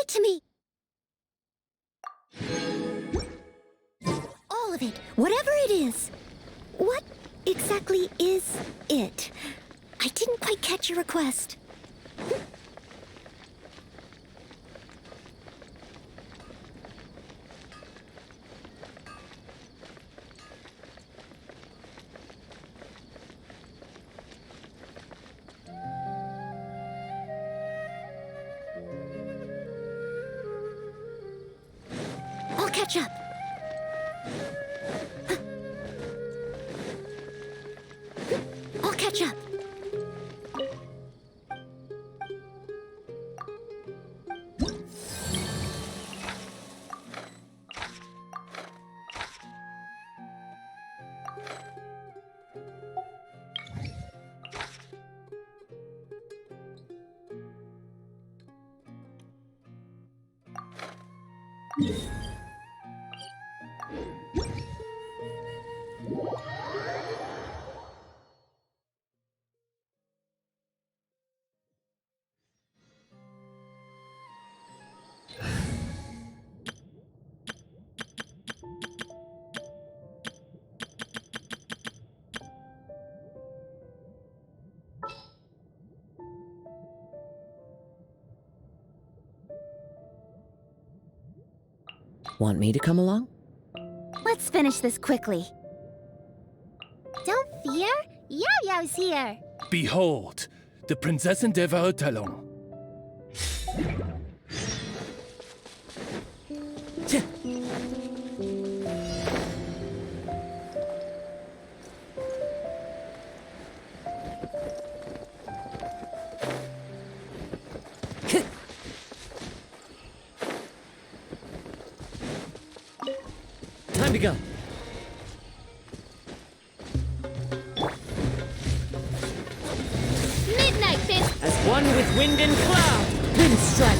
it to me! All of it, whatever it is. What exactly is it? I didn't quite catch your request. I'll catch up. I'll catch up. Want me to come along? Let's finish this quickly. Don't fear, Yao Yao's here. Behold, the Prinzessin der Verurteilung. Time to go. Midnight Fist! As one with wind and cloud. Wind strike.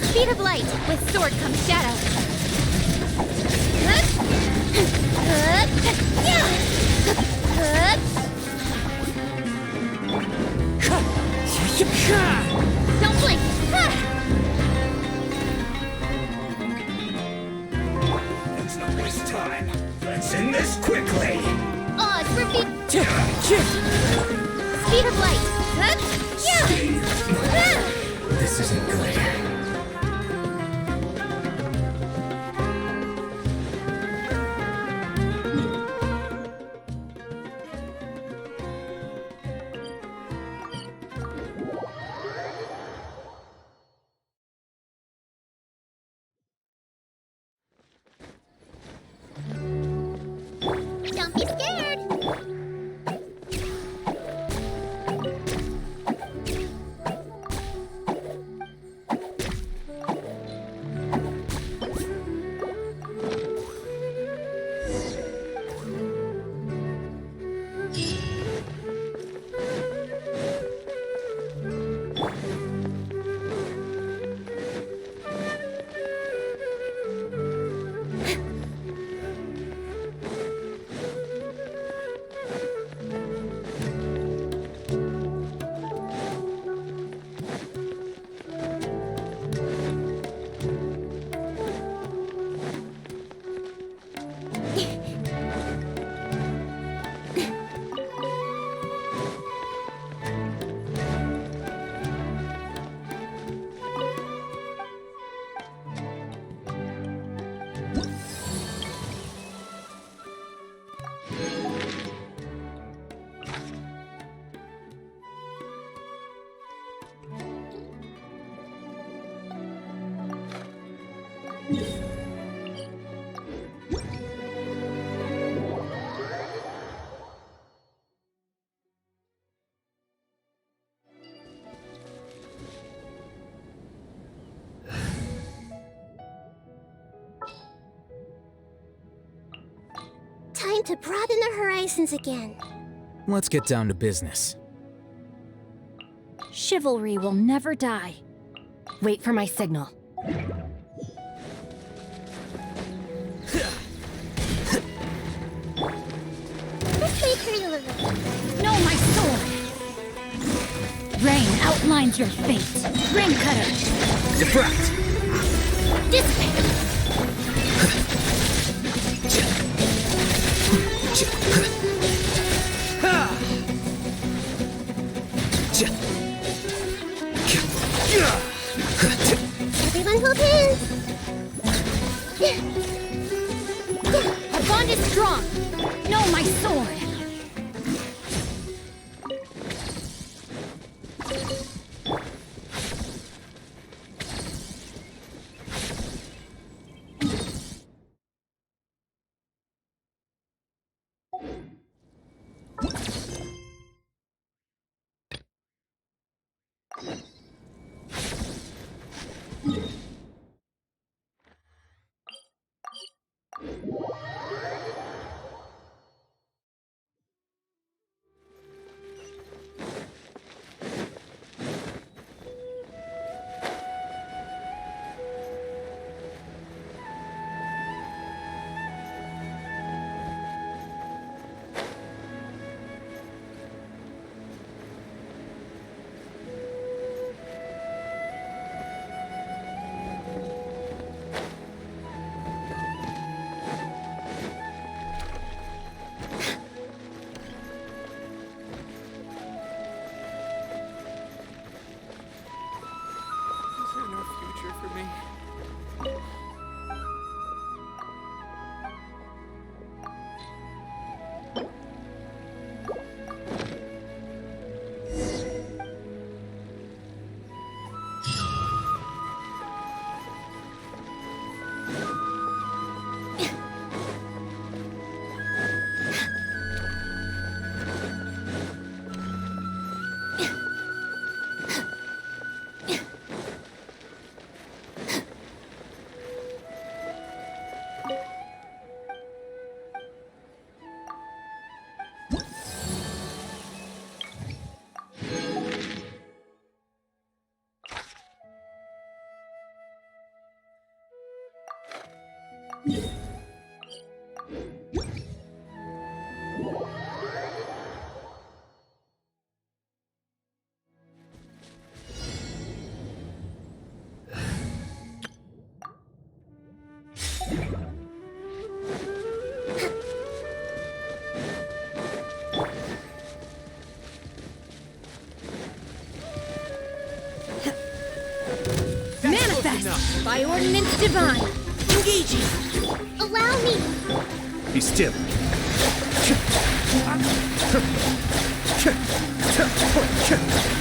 Speed of light! With sword comes shadow. Don't blink! Let's not waste time. Let's end this quickly. Oz, repeat! Speed of light! This isn't good. Don't be scared! Time to broaden the horizons again. Let's get down to business. Chivalry will never die. Wait for my signal. This may hurt a little. No, my sword! Rain outlines your fate. Ring cutter. Defract! Dissipate. Everyone hold hands. Our bond is strong. No, my sword. Is there no future for me? Manifest by ordinance divine. Engaging. Allow me. Be still. I'm sick of this.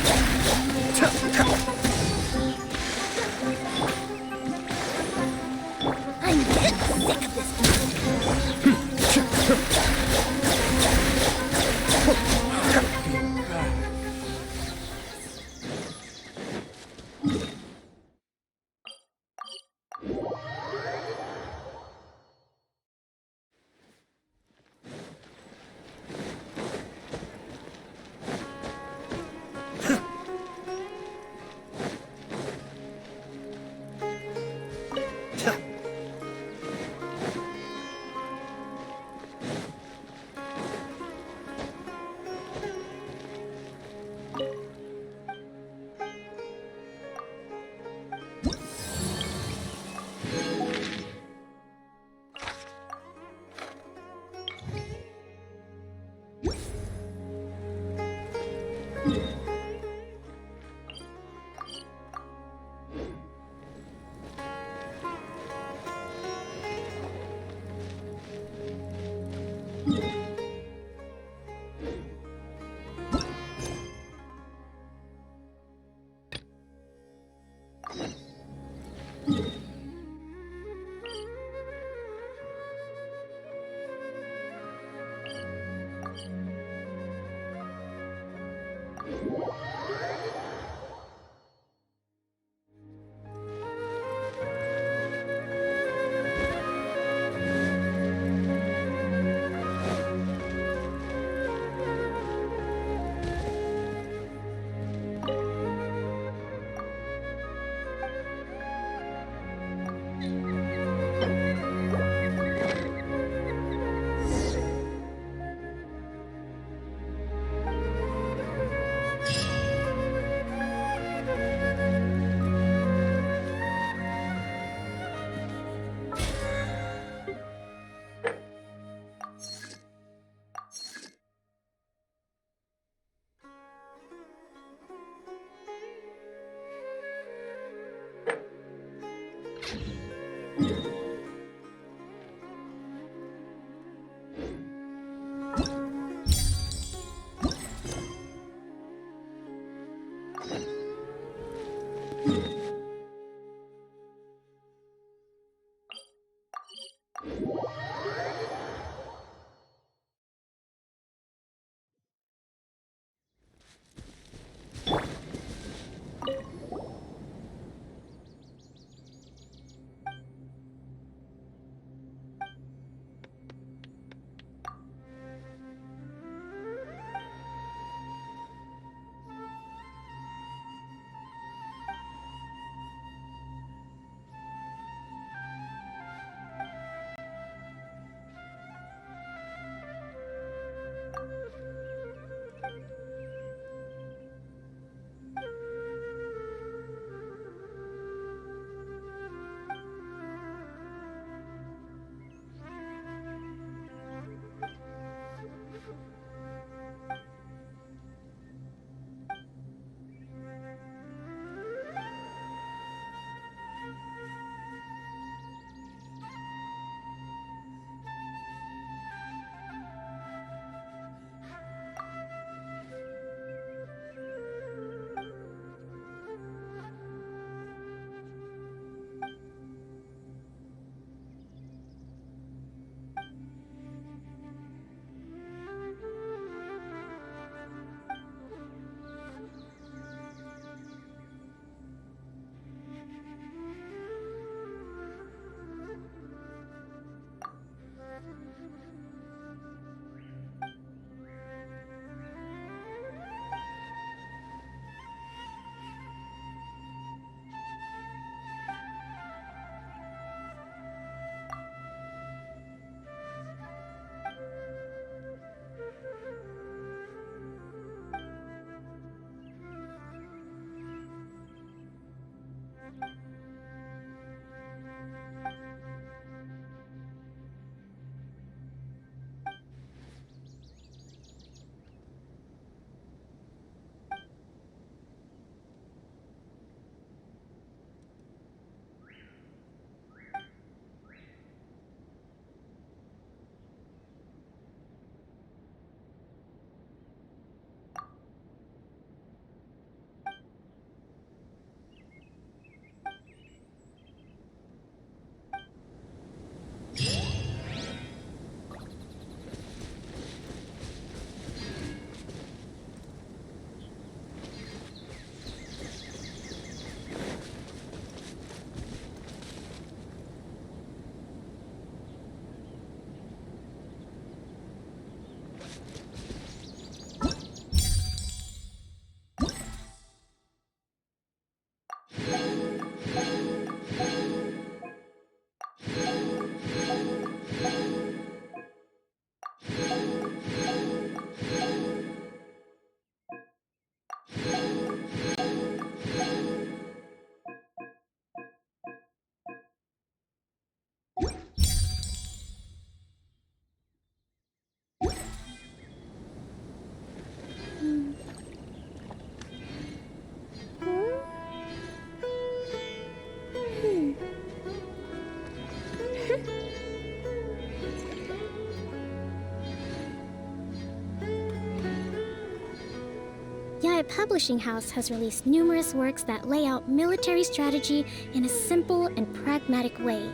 Yae Publishing House has released numerous works that lay out military strategy in a simple and pragmatic way.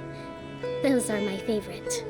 Those are my favorite.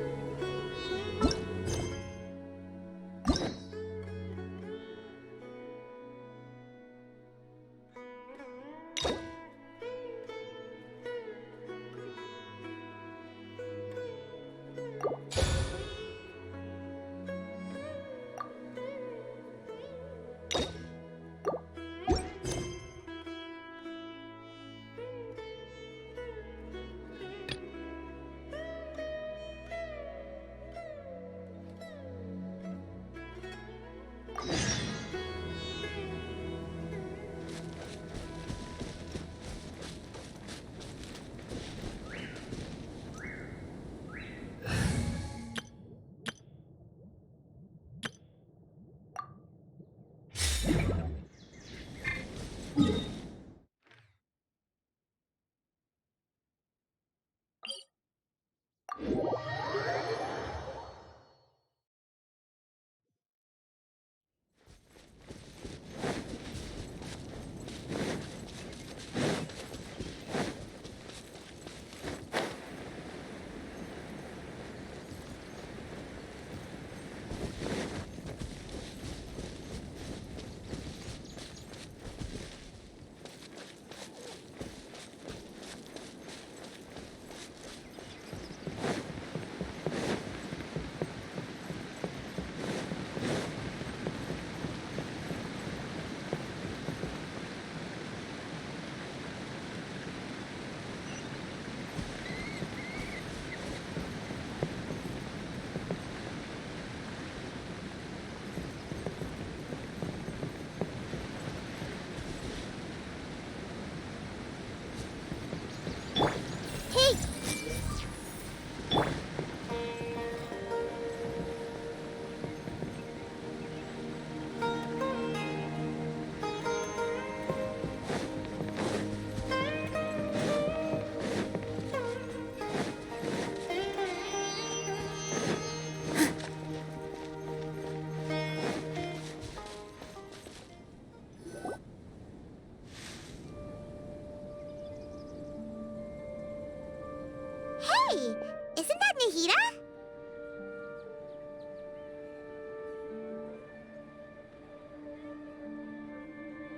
Isn't that Nahida?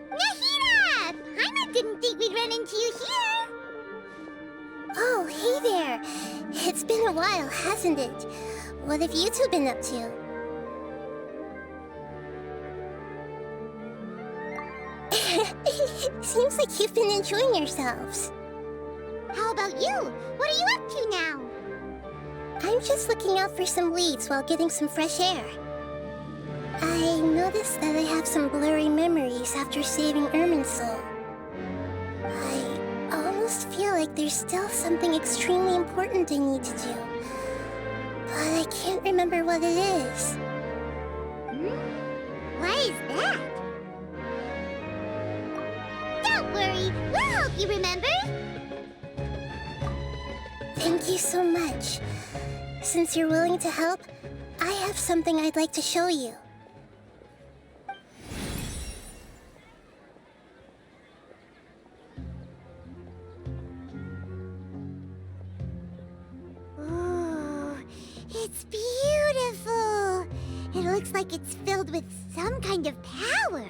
Nahida! Paimon didn't think we'd run into you here. Oh, hey there. It's been a while, hasn't it? What have you two been up to? Seems like you've been enjoying yourselves. How about you? What are you up to now? I'm just looking out for some leads while getting some fresh air. I noticed that I have some blurry memories after saving Irminsul. I almost feel like there's still something extremely important I need to do. But I can't remember what it is. What is that? Don't worry, we'll help you remember. Thank you so much. Since you're willing to help, I have something I'd like to show you. Ooh, it's beautiful. It looks like it's filled with some kind of power.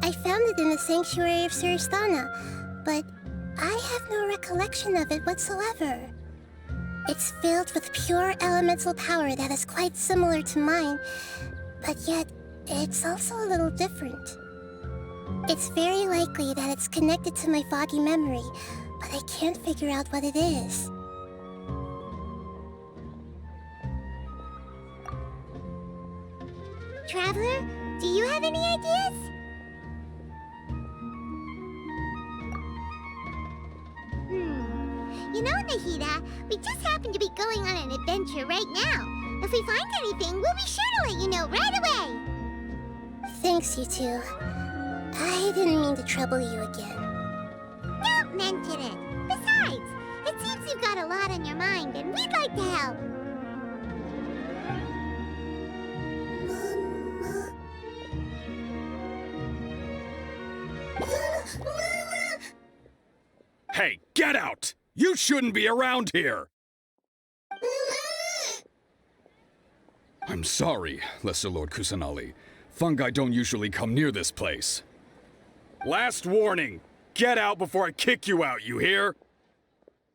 I found it in the sanctuary of Suristana, but I have no recollection of it whatsoever. It's filled with pure elemental power that is quite similar to mine, but yet it's also a little different. It's very likely that it's connected to my foggy memory, but I can't figure out what it is. Traveler, do you have any ideas? You know, Nahida, we just happen to be going on an adventure right now. If we find anything, we'll be sure to let you know right away. Thanks, you two. I didn't mean to trouble you again. Don't mention it. Besides, it seems you've got a lot on your mind, and we'd like to help. Hey, get out! You shouldn't be around here! I'm sorry, Lesser Lord Kusanali. Fungi don't usually come near this place. Last warning! Get out before I kick you out, you hear?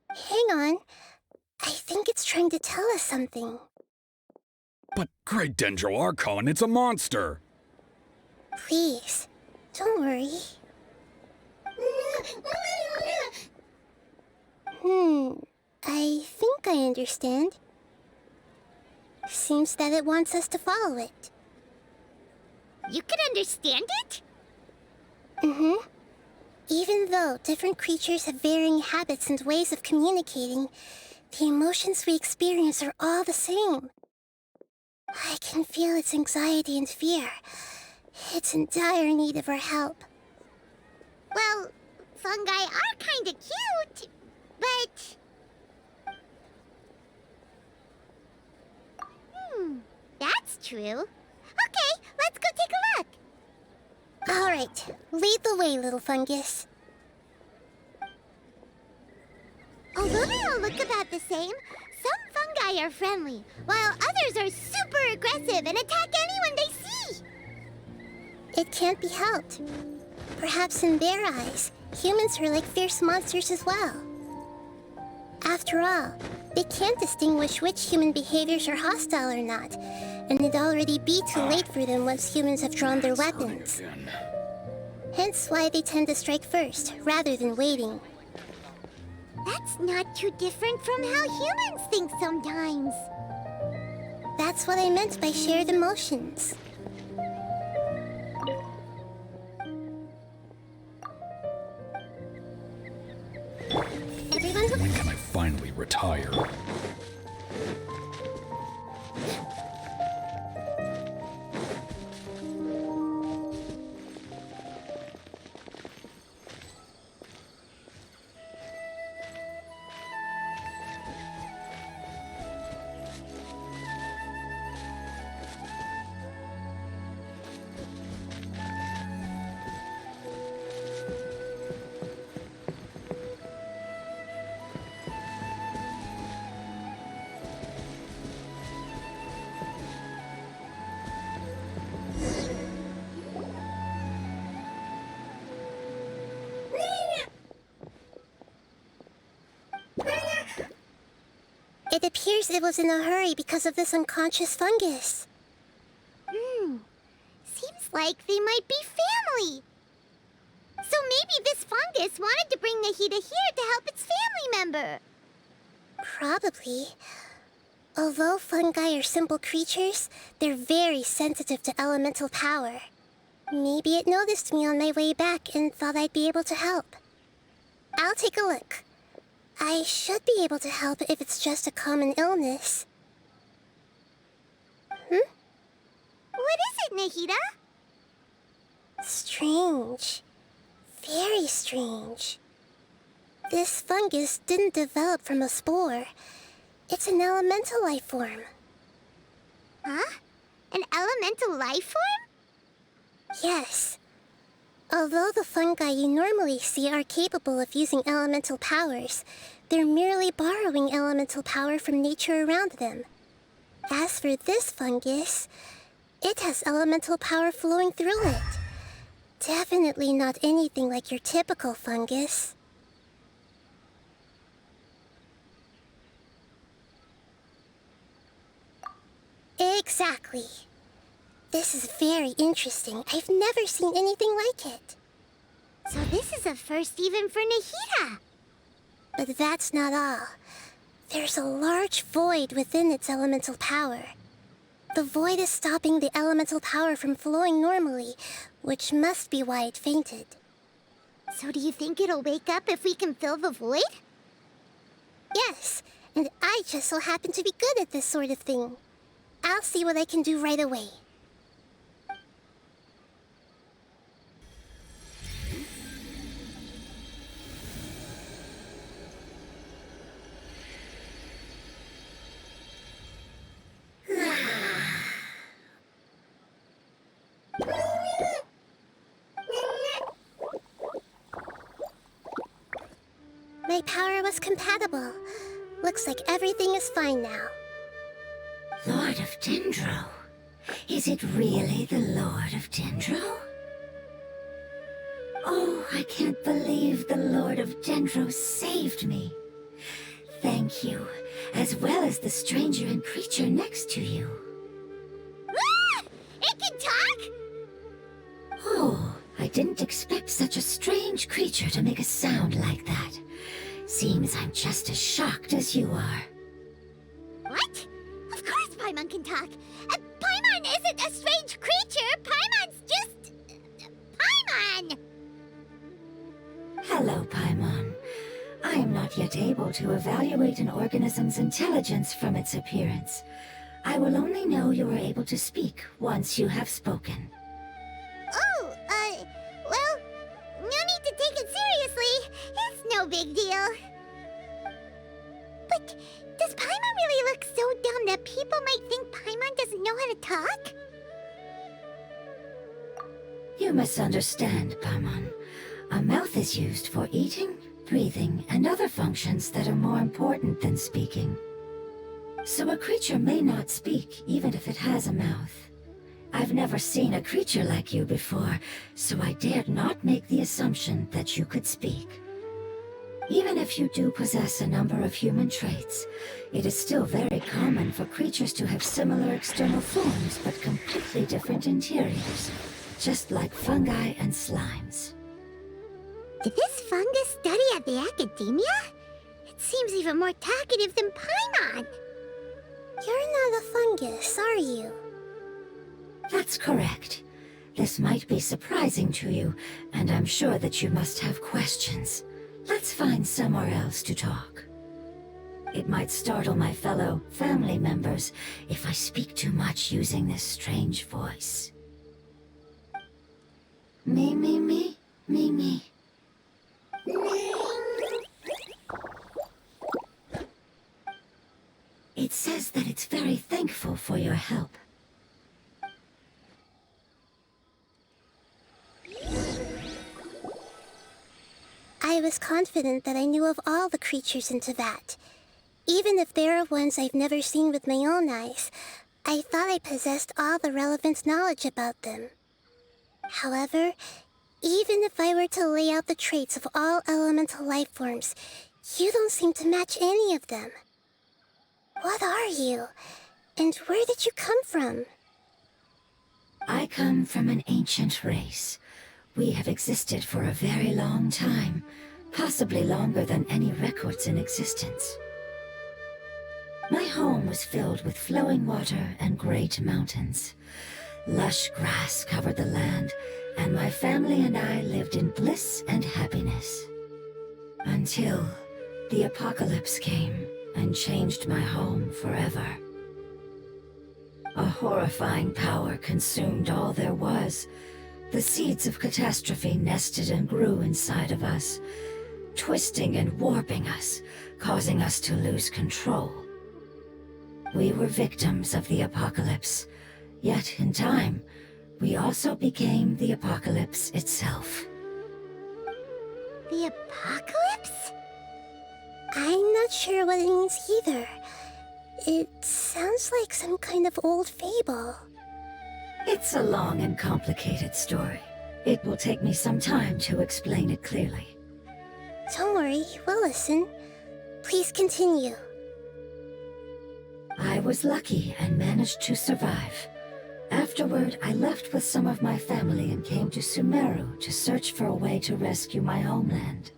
Hang on. I think it's trying to tell us something. But Great Dendro Archon, it's a monster! Please, don't worry. I think I understand. Seems that it wants us to follow it. You can understand it? Even though different creatures have varying habits and ways of communicating, the emotions we experience are all the same. I can feel its anxiety and fear. It's in dire need of our help. Well, fungi are kinda cute, but... that's true. Okay, let's go take a look. All right, lead the way, little fungus. Although they all look about the same, some fungi are friendly, while others are super aggressive and attack anyone they see. It can't be helped. Perhaps in their eyes, humans are like fierce monsters as well. After all, they can't distinguish which human behaviors are hostile or not, and it'd already be too late for them once humans have drawn their weapons. Hence why they tend to strike first, rather than waiting. That's not too different from how humans think sometimes. That's what I meant by shared emotions. Everyone When can I finally retire? It appears it was in a hurry because of this unconscious fungus. Seems like they might be family. So maybe this fungus wanted to bring Nahida here to help its family member. Probably. Although fungi are simple creatures, they're very sensitive to elemental power. Maybe it noticed me on my way back and thought I'd be able to help. I'll take a look. I should be able to help if it's just a common illness. What is it, Nahida? Strange. Very strange. This fungus didn't develop from a spore. It's an elemental life form. Huh? An elemental life form? Yes. Although the fungi you normally see are capable of using elemental powers, they're merely borrowing elemental power from nature around them. As for this fungus, it has elemental power flowing through it. Definitely not anything like your typical fungus. Exactly. This is very interesting. I've never seen anything like it. So this is a first even for Nahida. But that's not all. There's a large void within its elemental power. The void is stopping the elemental power from flowing normally, which must be why it fainted. So do you think it'll wake up if we can fill the void? Yes, and I just so happen to be good at this sort of thing. I'll see what I can do right away. My power was compatible. Looks like everything is fine now. Lord of Dendro? Is it really the Lord of Dendro? Oh, I can't believe the Lord of Dendro saved me. Thank you, as well as the stranger and creature next to you. Ah! It can talk? Oh, I didn't expect such a strange creature to make a sound like that. Seems I'm just as shocked as you are. What? Of course Paimon can talk. Paimon isn't a strange creature. Paimon's just... Paimon! Hello, Paimon. I am not yet able to evaluate an organism's intelligence from its appearance. I will only know you are able to speak once you have spoken. Oh, well, no need to take it seriously. It's no big deal. But does Paimon really look so dumb that people might think Paimon doesn't know how to talk? You misunderstand, Paimon. A mouth is used for eating, breathing, and other functions that are more important than speaking. So a creature may not speak, even if it has a mouth. I've never seen a creature like you before, so I dared not make the assumption that you could speak. Even if you do possess a number of human traits, it is still very common for creatures to have similar external forms but completely different interiors, just like fungi and slimes. Did this fungus study at the academia? It seems even more talkative than Paimon. You're not a fungus, are you? That's correct. This might be surprising to you, and I'm sure that you must have questions. Let's find somewhere else to talk. It might startle my fellow family members if I speak too much using this strange voice. Me, me, me, me, me. It says that it's very thankful for your help. I was confident that I knew of all the creatures in Teyvat. Even if there are ones I've never seen with my own eyes, I thought I possessed all the relevant knowledge about them. However, even if I were to lay out the traits of all elemental life forms, you don't seem to match any of them. What are you? And where did you come from? I come from an ancient race. We have existed for a very long time, possibly longer than any records in existence. My home was filled with flowing water and great mountains. Lush grass covered the land, and my family and I lived in bliss and happiness. Until the apocalypse came and changed my home forever. A horrifying power consumed all there was. The seeds of catastrophe nested and grew inside of us, twisting and warping us, causing us to lose control. We were victims of the apocalypse, yet in time, we also became the apocalypse itself. The apocalypse? I'm not sure what it means either. It sounds like some kind of old fable. It's a long and complicated story. It will take me some time to explain it clearly. Don't worry, we'll listen. Please continue. I was lucky and managed to survive. Afterward, I left with some of my family and came to Sumeru to search for a way to rescue my homeland.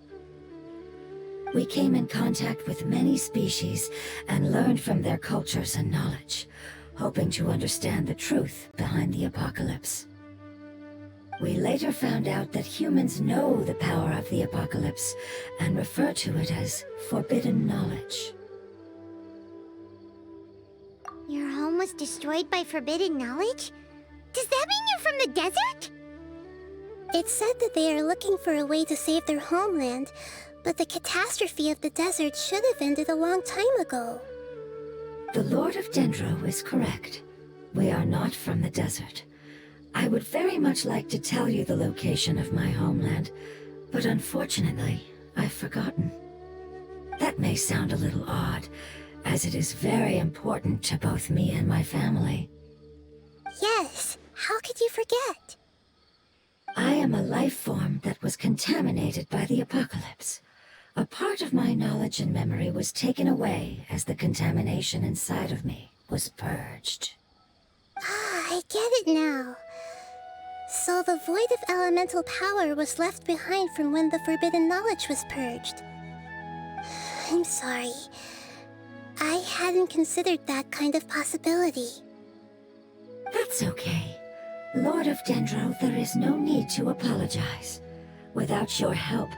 We came in contact with many species and learned from their cultures and knowledge, hoping to understand the truth behind the apocalypse. We later found out that humans know the power of the apocalypse and refer to it as forbidden knowledge. Your home was destroyed by forbidden knowledge? Does that mean you're from the desert? It said that they are looking for a way to save their homeland, but the catastrophe of the desert should have ended a long time ago. The Lord of Dendro is correct. We are not from the desert. I would very much like to tell you the location of my homeland, but unfortunately, I've forgotten. That may sound a little odd, as it is very important to both me and my family. Yes, how could you forget? I am a life form that was contaminated by the apocalypse. A part of my knowledge and memory was taken away as the contamination inside of me was purged. Ah, I get it now. So the void of elemental power was left behind from when the forbidden knowledge was purged. I'm sorry. I hadn't considered that kind of possibility. That's okay. Lord of Dendro, there is no need to apologize. Without your help,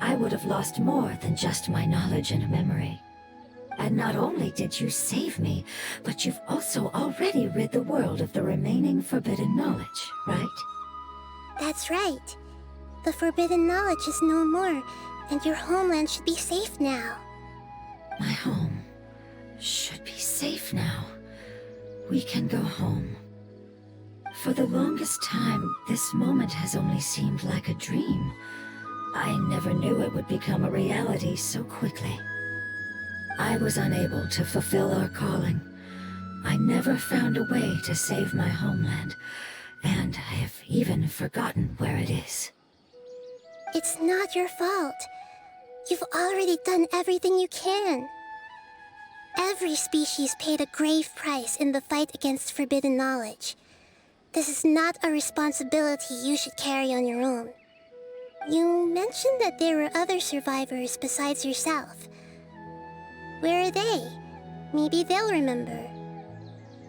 I would have lost more than just my knowledge and memory. And not only did you save me, but you've also already rid the world of the remaining forbidden knowledge, right? That's right. The forbidden knowledge is no more, and your homeland should be safe now. My home should be safe now. We can go home. For the longest time, this moment has only seemed like a dream. I never knew it would become a reality so quickly. I was unable to fulfill our calling. I never found a way to save my homeland, and I have even forgotten where it is. It's not your fault. You've already done everything you can. Every species paid a grave price in the fight against forbidden knowledge. This is not a responsibility you should carry on your own. You mentioned that there were other survivors besides yourself. Where are they? Maybe they'll remember.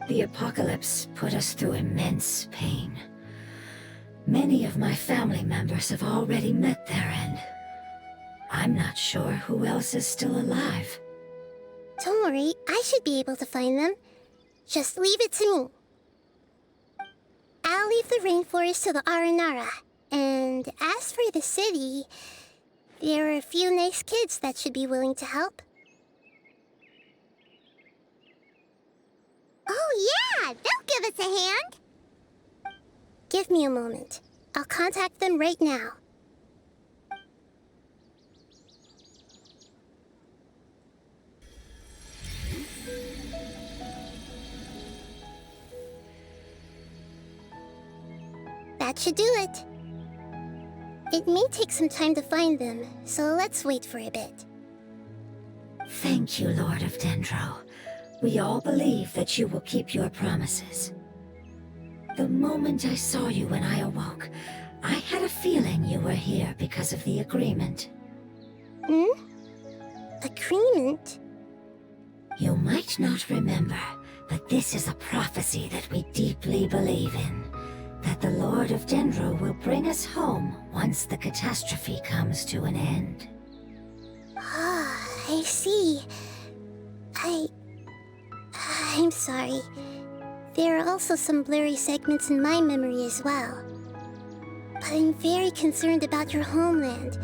The apocalypse put us through immense pain. Many of my family members have already met their end. I'm not sure who else is still alive. Don't worry, I should be able to find them. Just leave it to me. I'll leave the rainforest to the Aranara. And as for the city, there are a few nice kids that should be willing to help. Oh yeah, they'll give us a hand. Give me a moment. I'll contact them right now. That should do it. It may take some time to find them, so let's wait for a bit. Thank you, Lord of Dendro. We all believe that you will keep your promises. The moment I saw you when I awoke, I had a feeling you were here because of the agreement. Agreement? You might not remember, but this is a prophecy that we deeply believe in. That the Lord of Dendro will bring us home once the catastrophe comes to an end. Ah, I see. I'm sorry. There are also some blurry segments in my memory as well. But I'm very concerned about your homeland.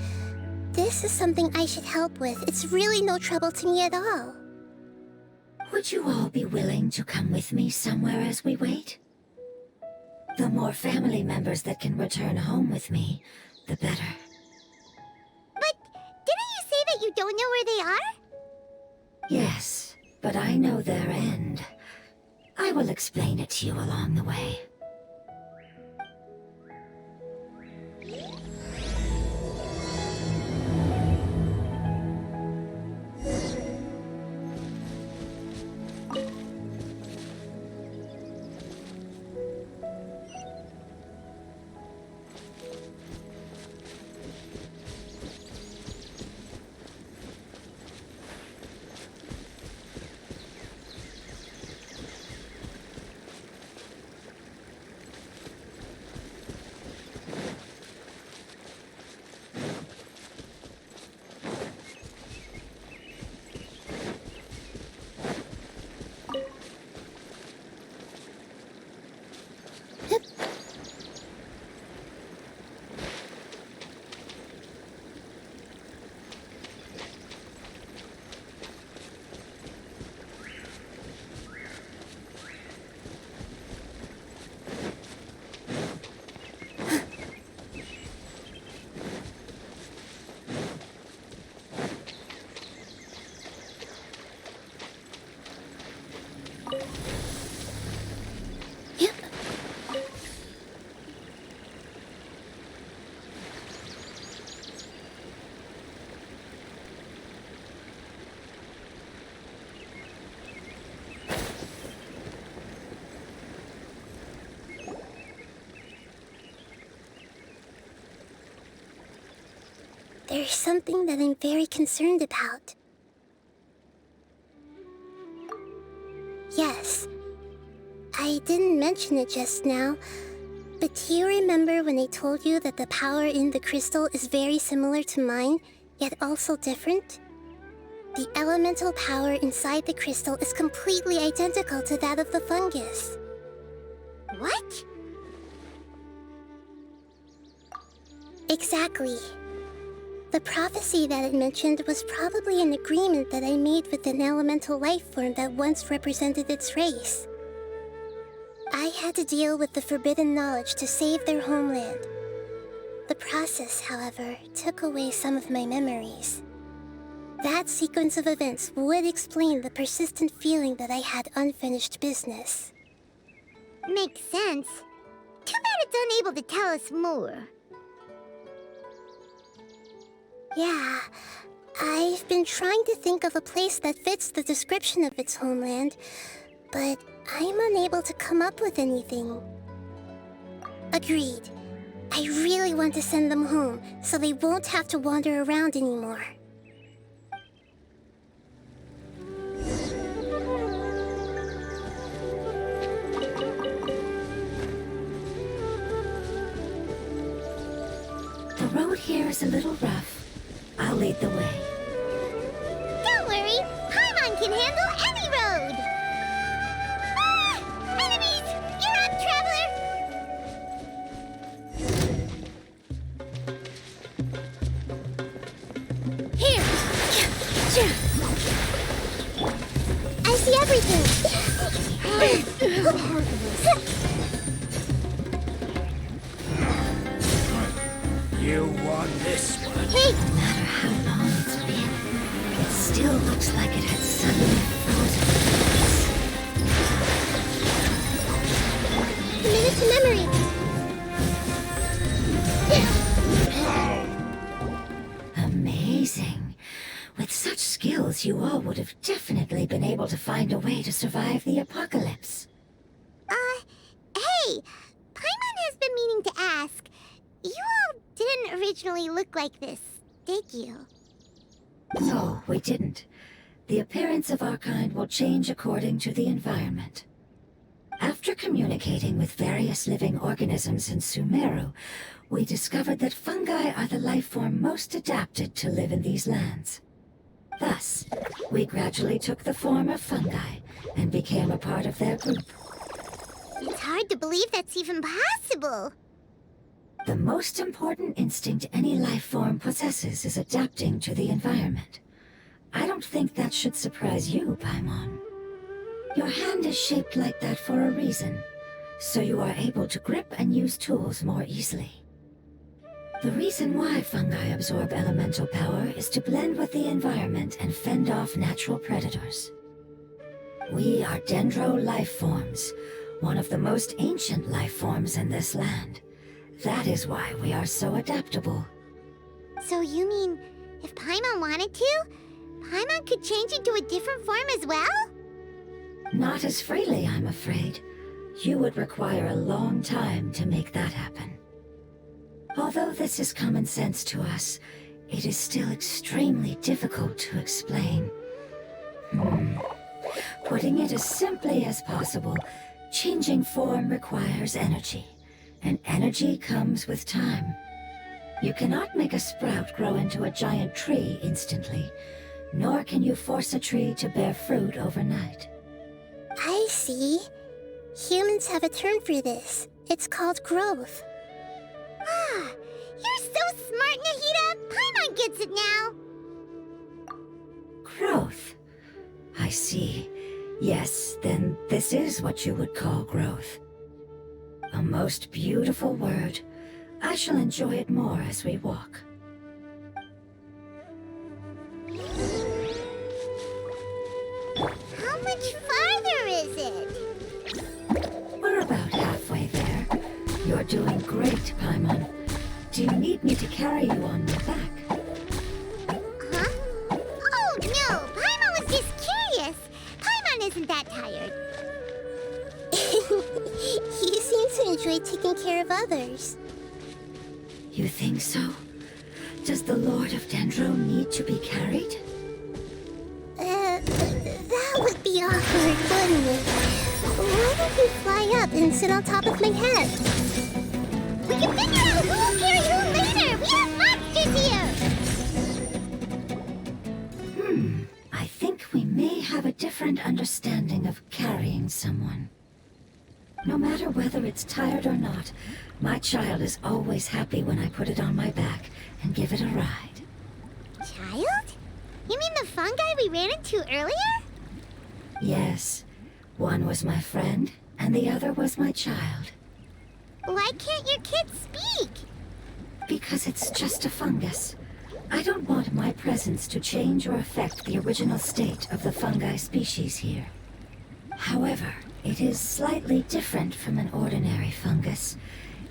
This is something I should help with. It's really no trouble to me at all. Would you all be willing to come with me somewhere as we wait? The more family members that can return home with me, the better. But didn't you say that you don't know where they are? Yes, but I know their end. I will explain it to you along the way. There's something that I'm very concerned about. Yes, I didn't mention it just now, but do you remember when I told you that the power in the crystal is very similar to mine, yet also different? The elemental power inside the crystal is completely identical to that of the fungus. What? Exactly. The prophecy that it mentioned was probably an agreement that I made with an elemental life form that once represented its race. I had to deal with the forbidden knowledge to save their homeland. The process, however, took away some of my memories. That sequence of events would explain the persistent feeling that I had unfinished business. Makes sense. Too bad it's unable to tell us more. Yeah, I've been trying to think of a place that fits the description of its homeland, but I'm unable to come up with anything. Agreed. I really want to send them home, so they won't have to wander around anymore. The road here is a little rough. I'll lead the way. Don't worry, Paimon can handle any road! Ah! Enemies! You're up, traveler! Here! I see everything! You won this one. Hey! No matter how long it's been, it still looks like it had suddenly frozen in place. Minute to memory! Amazing. With such skills, you all would have definitely been able to find a way to survive the apocalypse. Hey! Paimon has been meaning to ask. You all didn't originally look like this, did you? No, we didn't. The appearance of our kind will change according to the environment. After communicating with various living organisms in Sumeru, we discovered that fungi are the life form most adapted to live in these lands. Thus, we gradually took the form of fungi and became a part of their group. It's hard to believe that's even possible. The most important instinct any life form possesses is adapting to the environment. I don't think that should surprise you, Paimon. Your hand is shaped like that for a reason, so you are able to grip and use tools more easily. The reason why fungi absorb elemental power is to blend with the environment and fend off natural predators. We are dendro life forms, one of the most ancient life forms in this land. That is why we are so adaptable. So you mean, if Paimon wanted to, Paimon could change into a different form as well? Not as freely, I'm afraid. You would require a long time to make that happen. Although this is common sense to us, it is still extremely difficult to explain. Putting it as simply as possible, changing form requires energy, and energy comes with time. You cannot make a sprout grow into a giant tree instantly, nor can you force a tree to bear fruit overnight. I see. Humans have a term for this. It's called growth. Ah, you're so smart, Nahida! Paimon gets it now! Growth. I see. Yes, then this is what you would call growth. A most beautiful word. I shall enjoy it more as we walk. How much farther is it? We're about halfway there. You're doing great, Paimon. Do you need me to carry you on my back? Huh? Oh, no! Paimon was just curious! Paimon isn't that tired. You seem to enjoy taking care of others. You think so? Does the Lord of Dendro need to be carried? That would be awkward, wouldn't it? Why don't you fly up and sit on top of my head? We can figure out who will carry who later! We have monsters here! I think we may have a different understanding of carrying someone. No matter whether it's tired or not, my child is always happy when I put it on my back and give it a ride. Child? You mean the fungi we ran into earlier? Yes, one was my friend, and the other was my child. Why can't your kid speak? Because it's just a fungus. I don't want my presence to change or affect the original state of the fungi species here. However, it is slightly different from an ordinary fungus.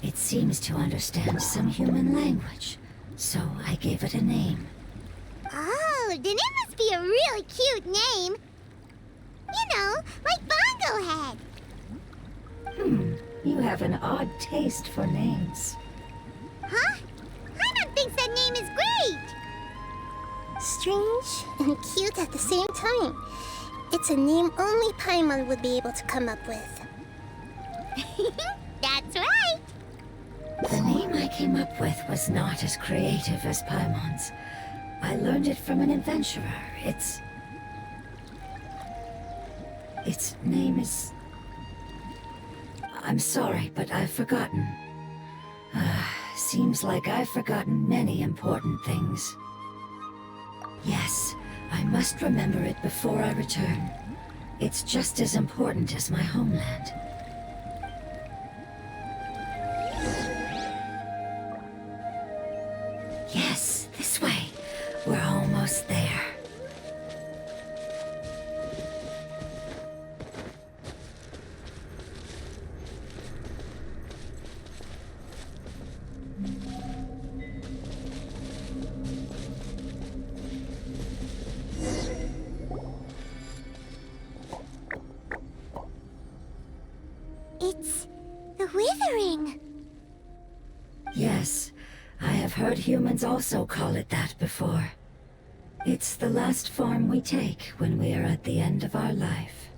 It seems to understand some human language, so I gave it a name. Oh, then it must be a really cute name. You know, like Bongo Head. You have an odd taste for names. Huh? Paimon thinks that name is great. Strange and cute at the same time. It's a name only Paimon would be able to come up with. That's right. The name I came up with was not as creative as Paimon's. I learned it from an adventurer. Its name is... I'm sorry, but I've forgotten. Seems like I've forgotten many important things. Yes, I must remember it before I return. It's just as important as my homeland. Yes, this way. We're almost there. The Withering! Yes, I have heard humans also call it that before. It's the last form we take when we are at the end of our life.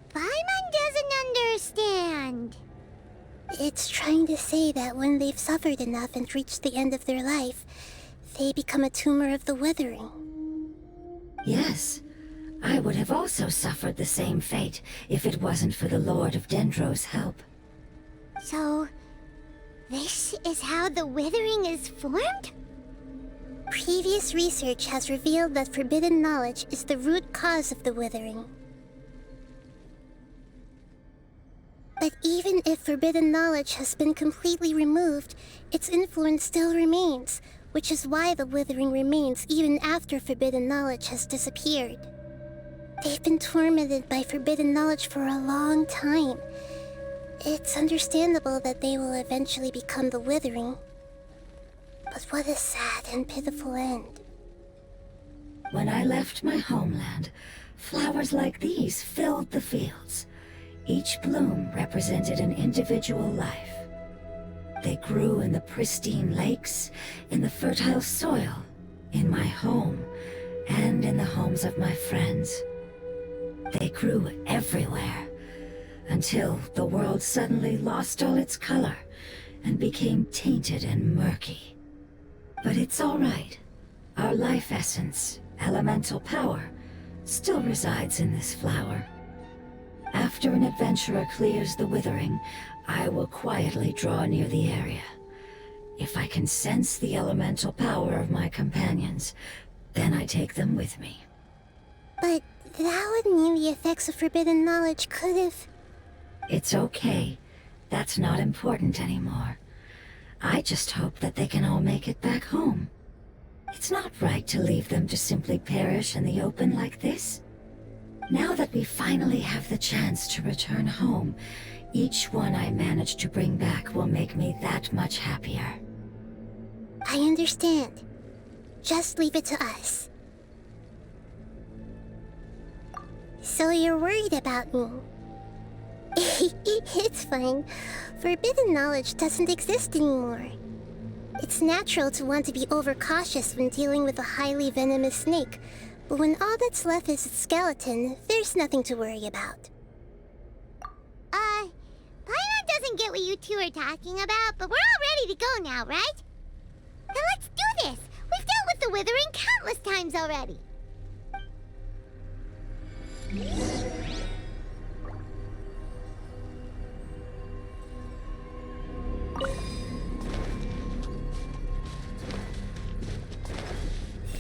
Paimon doesn't understand. It's trying to say that when they've suffered enough and reached the end of their life, they become a tumor of the Withering. Yes, I would have also suffered the same fate if it wasn't for the Lord of Dendro's help. So, this is how the Withering is formed? Previous research has revealed that forbidden knowledge is the root cause of the Withering. But even if forbidden knowledge has been completely removed, its influence still remains, which is why the Withering remains even after forbidden knowledge has disappeared. They've been tormented by forbidden knowledge for a long time. It's understandable that they will eventually become the Withering. But what a sad and pitiful end. When I left my homeland, flowers like these filled the fields. Each bloom represented an individual life. They grew in the pristine lakes, in the fertile soil, in my home, and in the homes of my friends. They grew everywhere, until the world suddenly lost all its color and became tainted and murky. But it's all right. Our life essence, elemental power, still resides in this flower. After an adventurer clears the Withering, I will quietly draw near the area. If I can sense the elemental power of my companions, then I take them with me. But that would mean the effects of forbidden knowledge could have... It's okay. That's not important anymore. I just hope that they can all make it back home. It's not right to leave them to simply perish in the open like this. Now that we finally have the chance to return home, each one I manage to bring back will make me that much happier. I understand. Just leave it to us. So you're worried about me? It's fine. Forbidden knowledge doesn't exist anymore. It's natural to want to be overcautious when dealing with a highly venomous snake, but when all that's left is its skeleton, there's nothing to worry about. Paimon doesn't get what you two are talking about, but we're all ready to go now, right? Then let's do this! We've dealt with the Withering countless times already!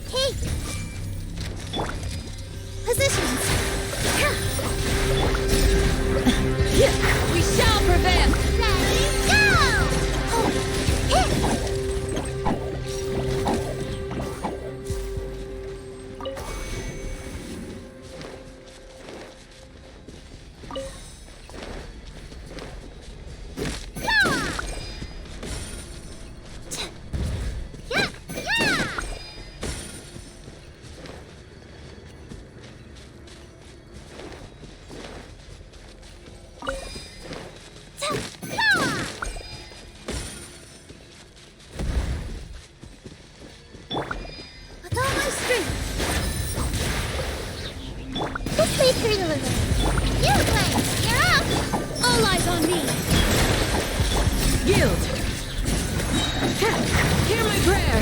Hey! Positions! We shall prevail! Ready, go! With all my strength! This way through the living. You play! You're up! All eyes on me! Yield! Hear my prayer!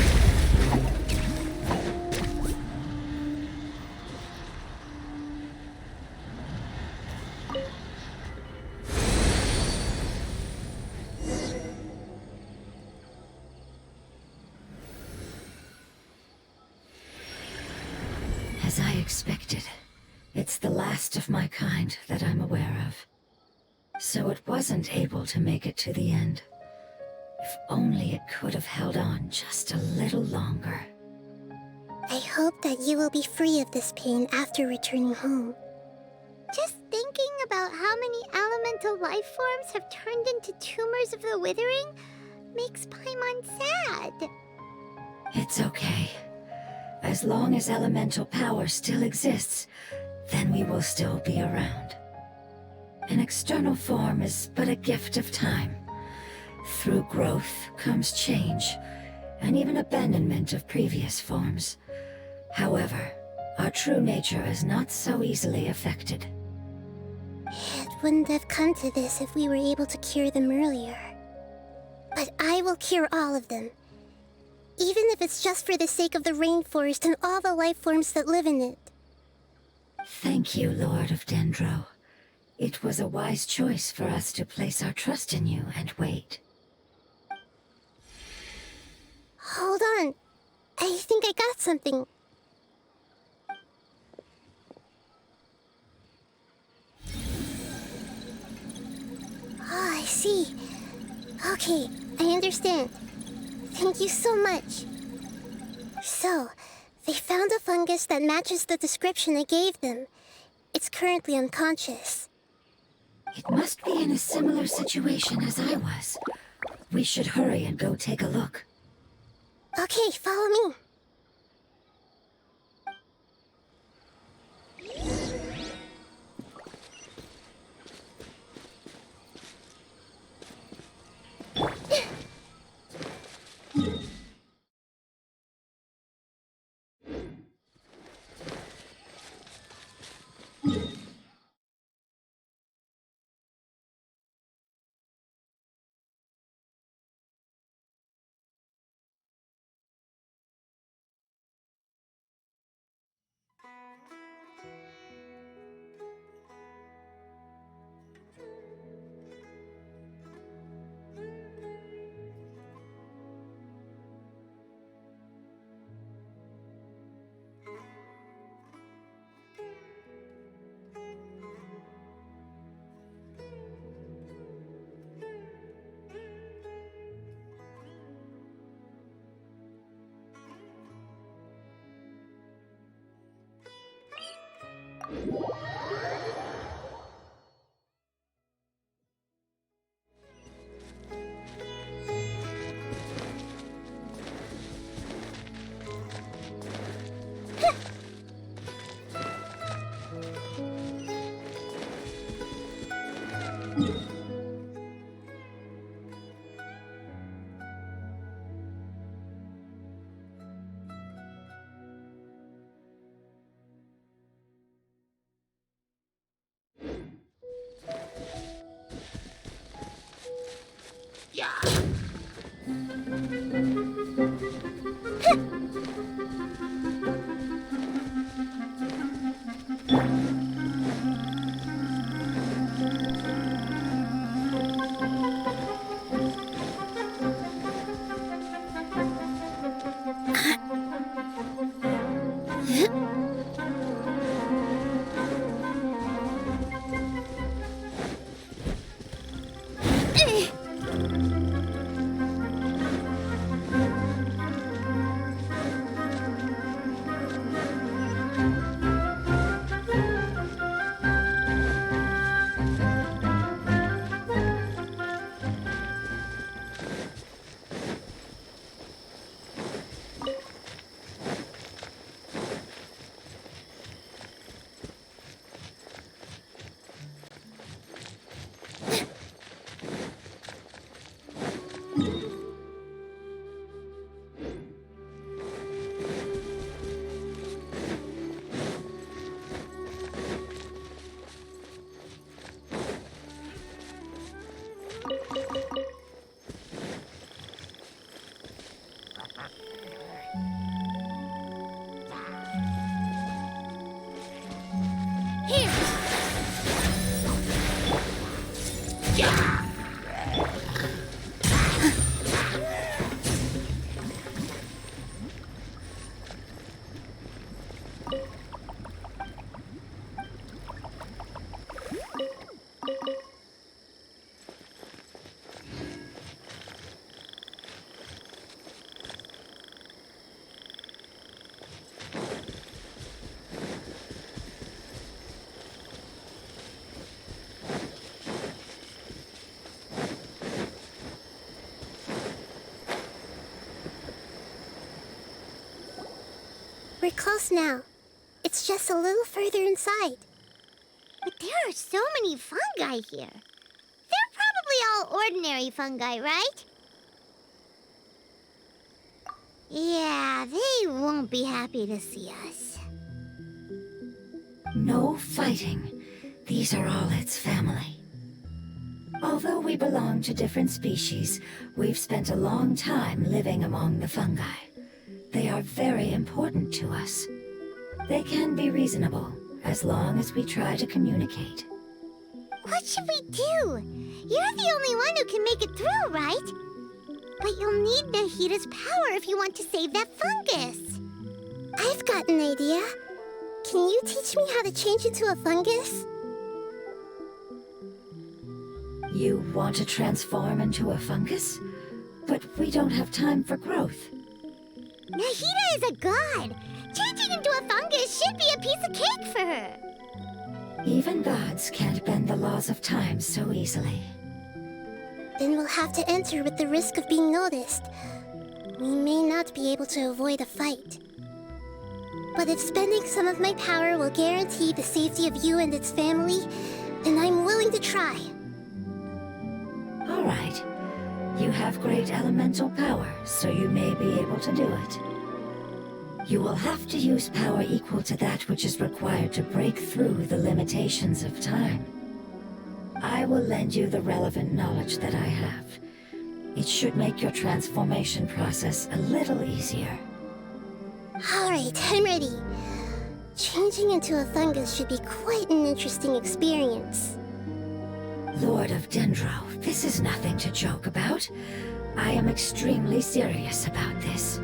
As I expected, it's the last of my kind that I'm aware of. So it wasn't able to make it to the end. If only it could have held on just a little longer. I hope that you will be free of this pain after returning home. Just thinking about how many elemental life forms have turned into tumors of the Withering makes Paimon sad. It's okay. As long as elemental power still exists, then we will still be around. An external form is but a gift of time. Through growth comes change, and even abandonment of previous forms. However, our true nature is not so easily affected. It wouldn't have come to this if we were able to cure them earlier. But I will cure all of them. Even if it's just for the sake of the rainforest and all the life forms that live in it. Thank you, Lord of Dendro. It was a wise choice for us to place our trust in you and wait. Hold on. I think I got something. Oh, I see. Okay, I understand. Thank you so much. So, they found a fungus that matches the description I gave them. It's currently unconscious. It must be in a similar situation as I was. We should hurry and go take a look. Okay, follow me. We're close now. It's just a little further inside. But there are so many fungi here. They're probably all ordinary fungi, right? Yeah, they won't be happy to see us. No fighting. These are all its family. Although we belong to different species, we've spent a long time living among the fungi. They are very important to us. They can be reasonable, as long as we try to communicate. What should we do? You're the only one who can make it through, right? But you'll need Nahida's power if you want to save that fungus. I've got an idea. Can you teach me how to change into a fungus? You want to transform into a fungus? But we don't have time for growth. Nahida is a god. Changing into a fungus should be a piece of cake for her. Even gods can't bend the laws of time so easily. Then we'll have to enter with the risk of being noticed. We may not be able to avoid a fight. But if spending some of my power will guarantee the safety of you and its family, then I'm willing to try. All right. You have great elemental power, so you may be able to do it. You will have to use power equal to that which is required to break through the limitations of time. I will lend you the relevant knowledge that I have. It should make your transformation process a little easier. Alright, I'm ready. Changing into a fungus should be quite an interesting experience. Lord of Dendro, this is nothing to joke about. I am extremely serious about this.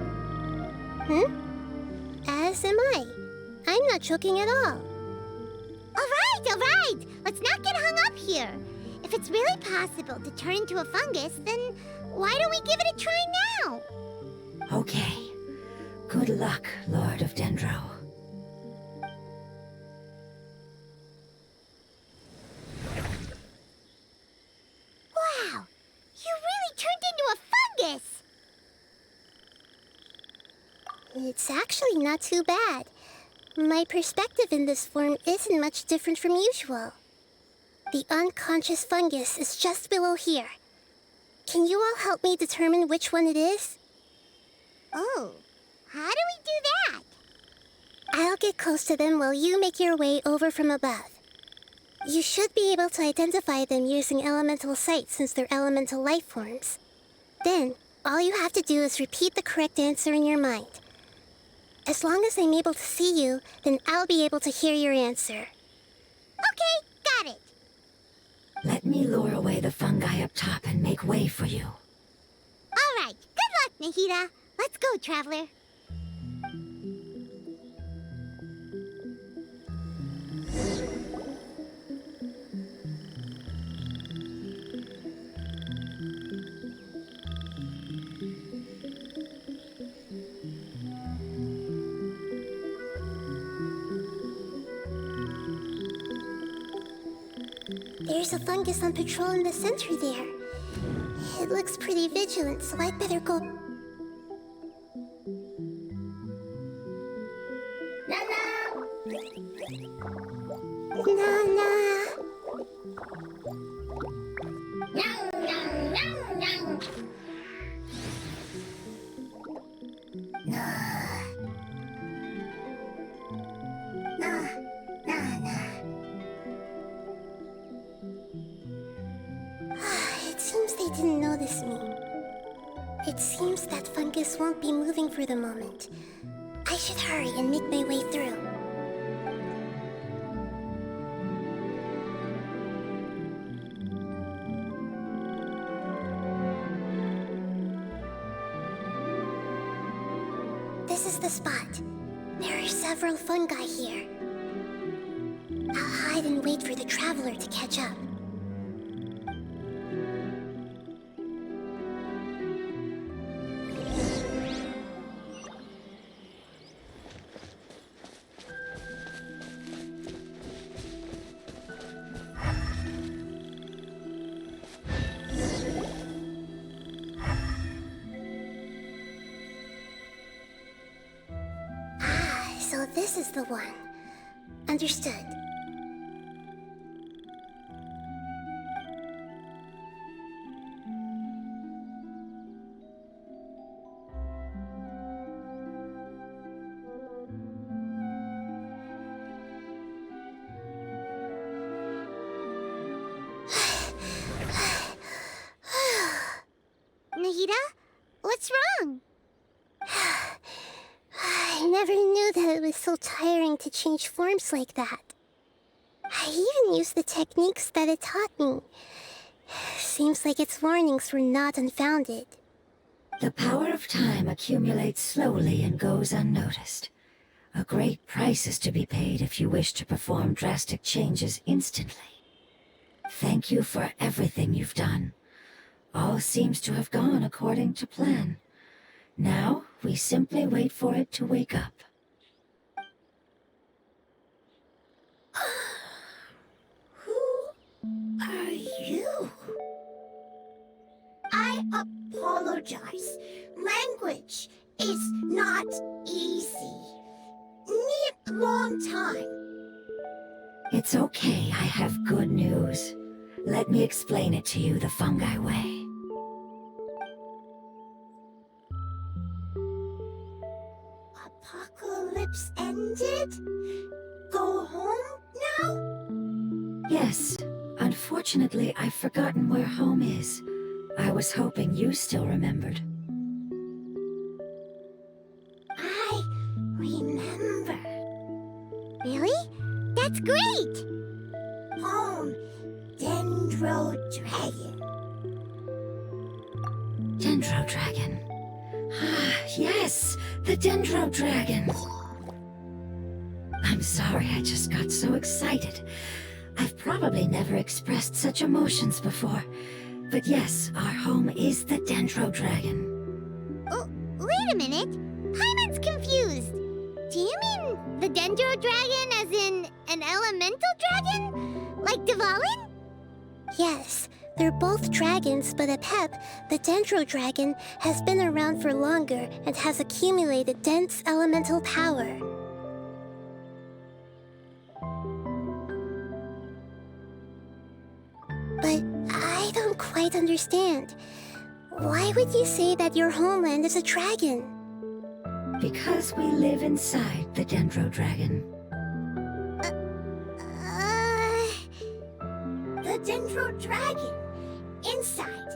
As am I. I'm not joking at all. All right. Let's not get hung up here. If it's really possible to turn into a fungus, then why don't we give it a try now? Okay. Good luck, Lord of Dendro. Wow! You really turned into a fungus! It's actually not too bad. My perspective in this form isn't much different from usual. The unconscious fungus is just below here. Can you all help me determine which one it is? Oh, how do we do that? I'll get close to them while you make your way over from above. You should be able to identify them using elemental sight since they're elemental life forms. Then, all you have to do is repeat the correct answer in your mind. As long as I'm able to see you, then I'll be able to hear your answer. Okay, got it. Let me lure away the fungi up top and make way for you. All right, good luck, Nahida. Let's go, Traveler. There's a fungus on patrol in the center there. It looks pretty vigilant, so I'd better go. Nana! It seems they didn't notice me. It seems that fungus won't be moving for the moment. I should hurry and make my way through. This is the spot. There are several fungi here. I'll hide and wait for the traveler to catch up. So this is the one. Understood. What's wrong? I never knew that it was so tiring to change forms like that. I even used the techniques that it taught me. Seems like its warnings were not unfounded. The power of time accumulates slowly and goes unnoticed. A great price is to be paid if you wish to perform drastic changes instantly. Thank you for everything you've done. All seems to have gone according to plan. Now, we simply wait for it to wake up. Who are you? I apologize. Language is not easy. Need long time. It's okay, I have good news. Let me explain it to you the fungi way. Apocalypse ended? Go home now? Yes. Unfortunately, I've forgotten where home is. I was hoping you still remembered. I remember. Really? That's great! Home, Dendro Dragon. Dendro Dragon. Ah, yes! The Dendro Dragon! I'm sorry, I just got so excited. I've probably never expressed such emotions before. But yes, our home is the Dendro Dragon. Oh, wait a minute. Paimon's confused. Do you mean the Dendro Dragon as in an elemental dragon? Like Dvalin? Yes, they're both dragons, but Apep, the Dendro Dragon, has been around for longer and has accumulated dense elemental power. But I don't quite understand. Why would you say that your homeland is a dragon? Because we live inside the Dendro Dragon. The Dendro Dragon. Inside.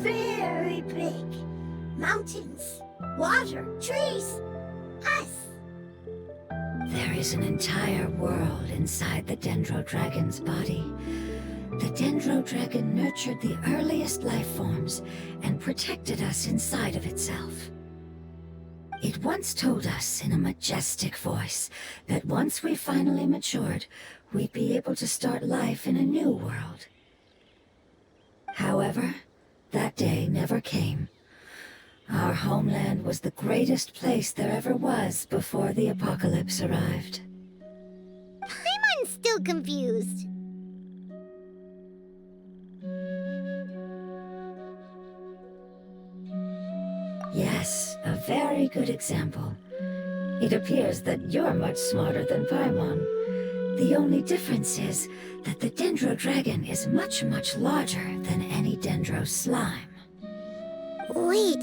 Very big. Mountains. Water. Trees. Us. There is an entire world inside the Dendro Dragon's body. The Dendro Dragon nurtured the earliest life forms and protected us inside of itself. It once told us in a majestic voice that once we finally matured, we'd be able to start life in a new world. However, that day never came. Our homeland was the greatest place there ever was before the apocalypse arrived. Paimon's still confused. Yes, a very good example. It appears that you're much smarter than Paimon. The only difference is that the Dendro Dragon is much, much larger than any Dendro slime. Wait,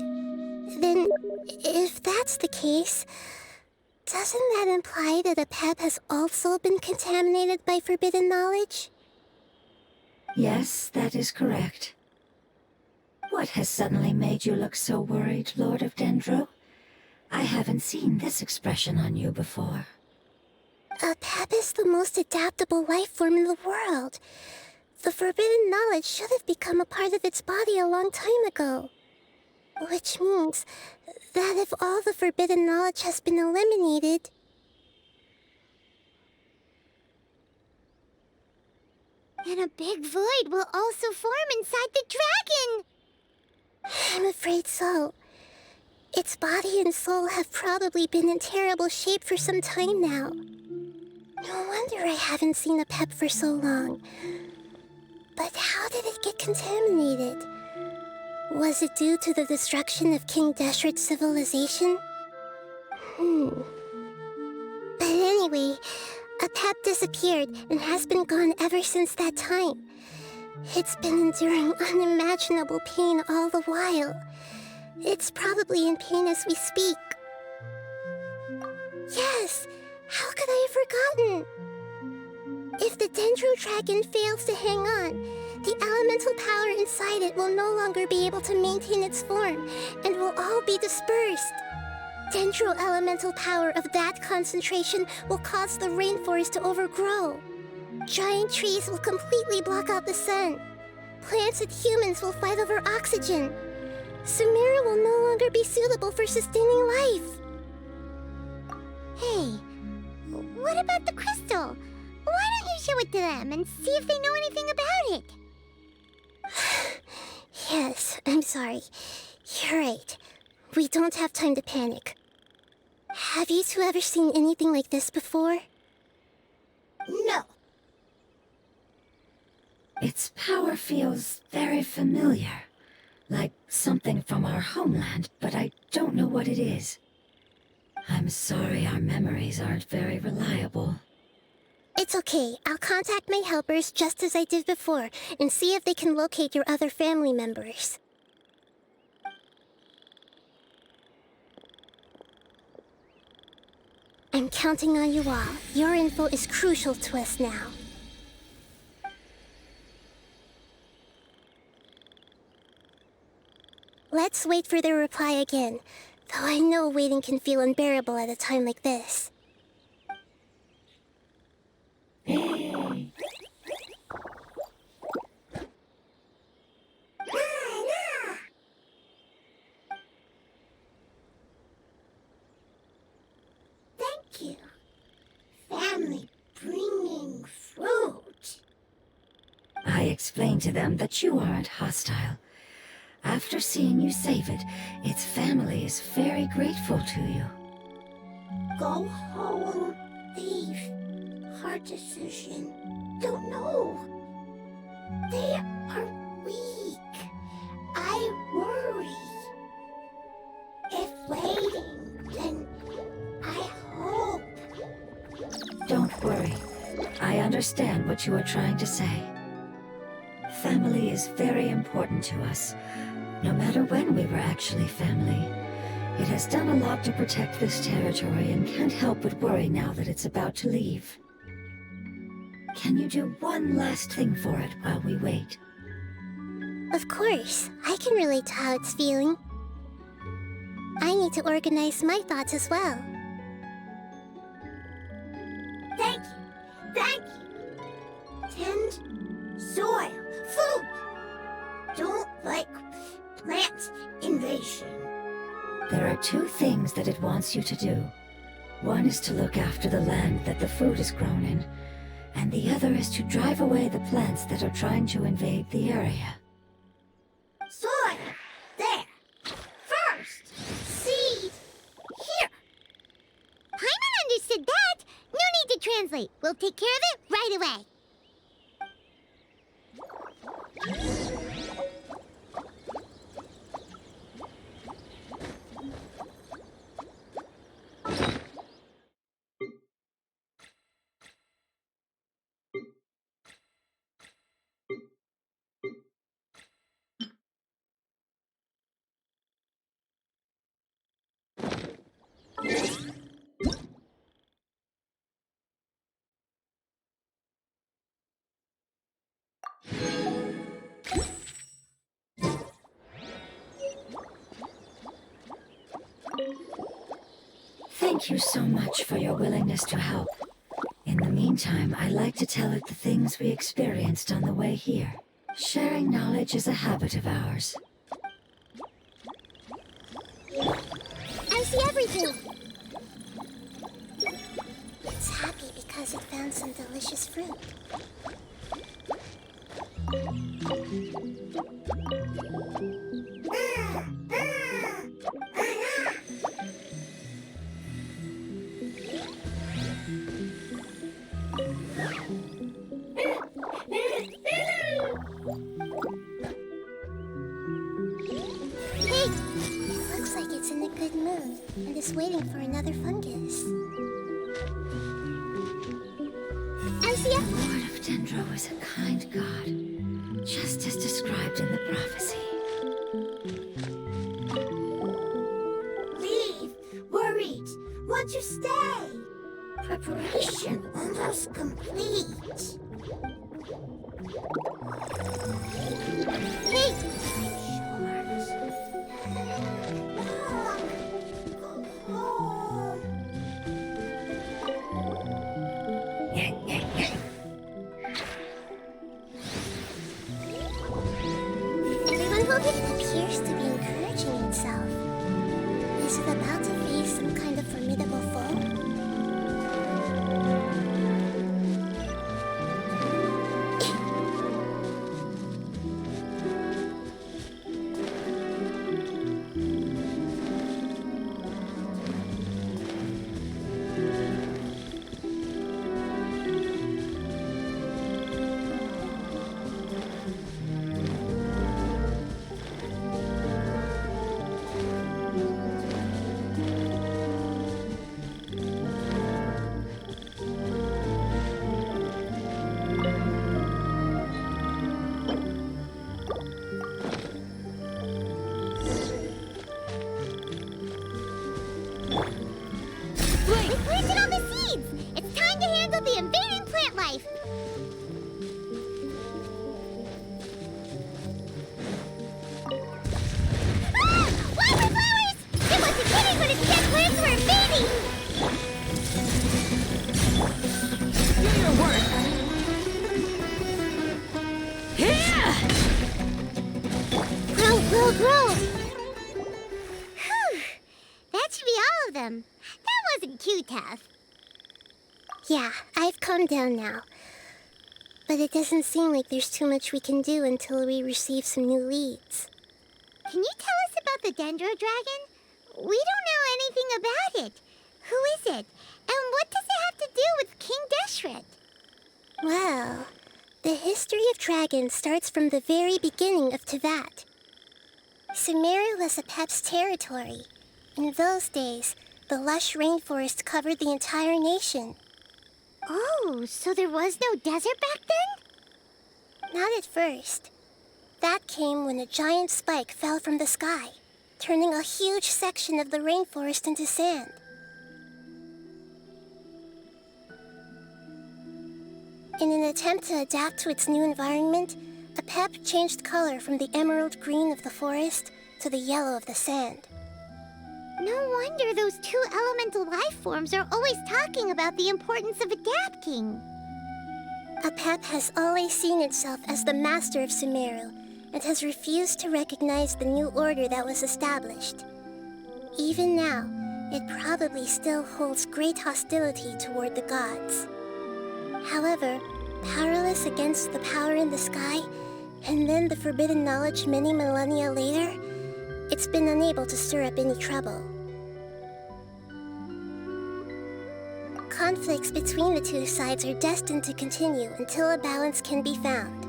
then if that's the case, doesn't that imply that Apep has also been contaminated by forbidden knowledge? Yes, that is correct. What has suddenly made you look so worried, Lord of Dendro? I haven't seen this expression on you before. Apep is the most adaptable life form in the world. The forbidden knowledge should have become a part of its body a long time ago. Which means that if all the forbidden knowledge has been eliminated, then a big void will also form inside the dragon! I'm afraid so. Its body and soul have probably been in terrible shape for some time now. No wonder I haven't seen Apep for so long. But how did it get contaminated? Was it due to the destruction of King Deshret's civilization? But anyway, Apep disappeared and has been gone ever since that time. It's been enduring unimaginable pain all the while. It's probably in pain as we speak. Yes! How could I have forgotten? If the Dendro Dragon fails to hang on, the elemental power inside it will no longer be able to maintain its form and will all be dispersed. Dendro elemental power of that concentration will cause the rainforest to overgrow. Giant trees will completely block out the sun. Plants and humans will fight over oxygen. Sumeru will no longer be suitable for sustaining life. Hey, what about the crystal? Why don't you show it to them and see if they know anything about it? Yes, I'm sorry. You're right. We don't have time to panic. Have you two ever seen anything like this before? No. Its power feels very familiar. Like something from our homeland, but I don't know what it is. I'm sorry our memories aren't very reliable. It's okay. I'll contact my helpers just as I did before and see if they can locate your other family members. I'm counting on you all. Your info is crucial to us now. Let's wait for their reply again, though I know waiting can feel unbearable at a time like this. Thank you. Family bringing fruit. I explained to them that you aren't hostile. After seeing you save it, its family is very grateful to you. Go home. Leave. Hard decision. Don't know. They are weak. I worry. If waiting, then I hope. Don't worry. I understand what you are trying to say. Family is very important to us. No matter when we were actually family. It has done a lot to protect this territory and can't help but worry now that it's about to leave. Can you do one last thing for it while we wait? Of course, I can relate to how it's feeling. I need to organize my thoughts as well. Thank you. Thank you. Tend soil. Food. Don't like plant invasion. There are two things that it wants you to do. One is to look after the land that the food is grown in, and the other is to drive away the plants that are trying to invade the area. Soil. There. First. Seed. Here. Paimon understood that. No need to translate. We'll take care of it right away. Thank you so much for your willingness to help. In the meantime, I like to tell it the things we experienced on the way here. Sharing knowledge is a habit of ours. I see everything! It's happy because it found some delicious fruit. Hey! It looks like it's in a good mood and is waiting for another fungus. Alcia? Lord of Dendro is a kind god, just as described in the prophecy. Leave. Worried. Want to stay. Preparation almost complete. Grow! Whew! That should be all of them. That wasn't too tough. Yeah, I've calmed down now. But it doesn't seem like there's too much we can do until we receive some new leads. Can you tell us about the Dendro Dragon? We don't know anything about it. Who is it? And what does it have to do with King Deshret? Well, the history of dragons starts from the very beginning of Tevat. Sumeru was Apep's territory. In those days, the lush rainforest covered the entire nation. Oh, so there was no desert back then? Not at first. That came when a giant spike fell from the sky, turning a huge section of the rainforest into sand. In an attempt to adapt to its new environment, Apep changed color from the emerald green of the forest to the yellow of the sand. No wonder those two elemental life forms are always talking about the importance of adapting. Apep has always seen itself as the master of Sumeru and has refused to recognize the new order that was established. Even now, it probably still holds great hostility toward the gods. However, powerless against the power in the sky, and then the forbidden knowledge many millennia later, it's been unable to stir up any trouble. Conflicts between the two sides are destined to continue until a balance can be found.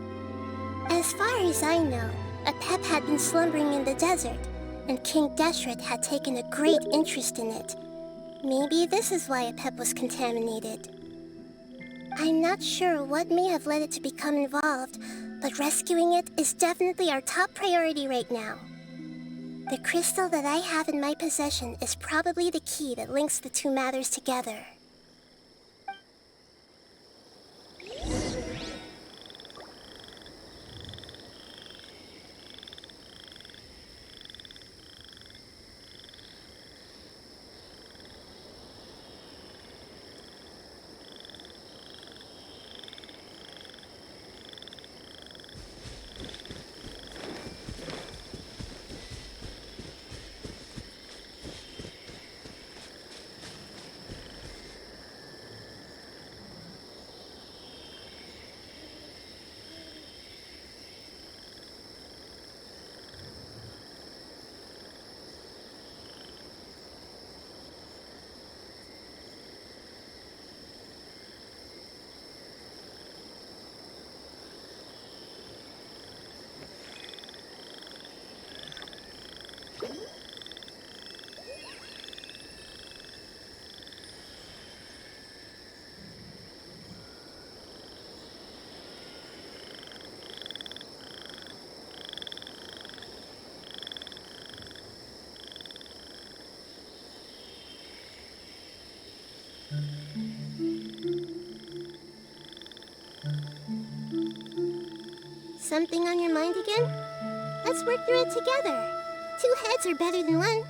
As far as I know, Apep had been slumbering in the desert, and King Deshret had taken a great interest in it. Maybe this is why Apep was contaminated. I'm not sure what may have led it to become involved, but rescuing it is definitely our top priority right now. The crystal that I have in my possession is probably the key that links the two matters together. Something on your mind again? Let's work through it together. Two heads are better than one.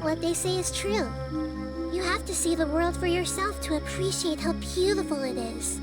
What they say is true. You have to see the world for yourself to appreciate how beautiful it is.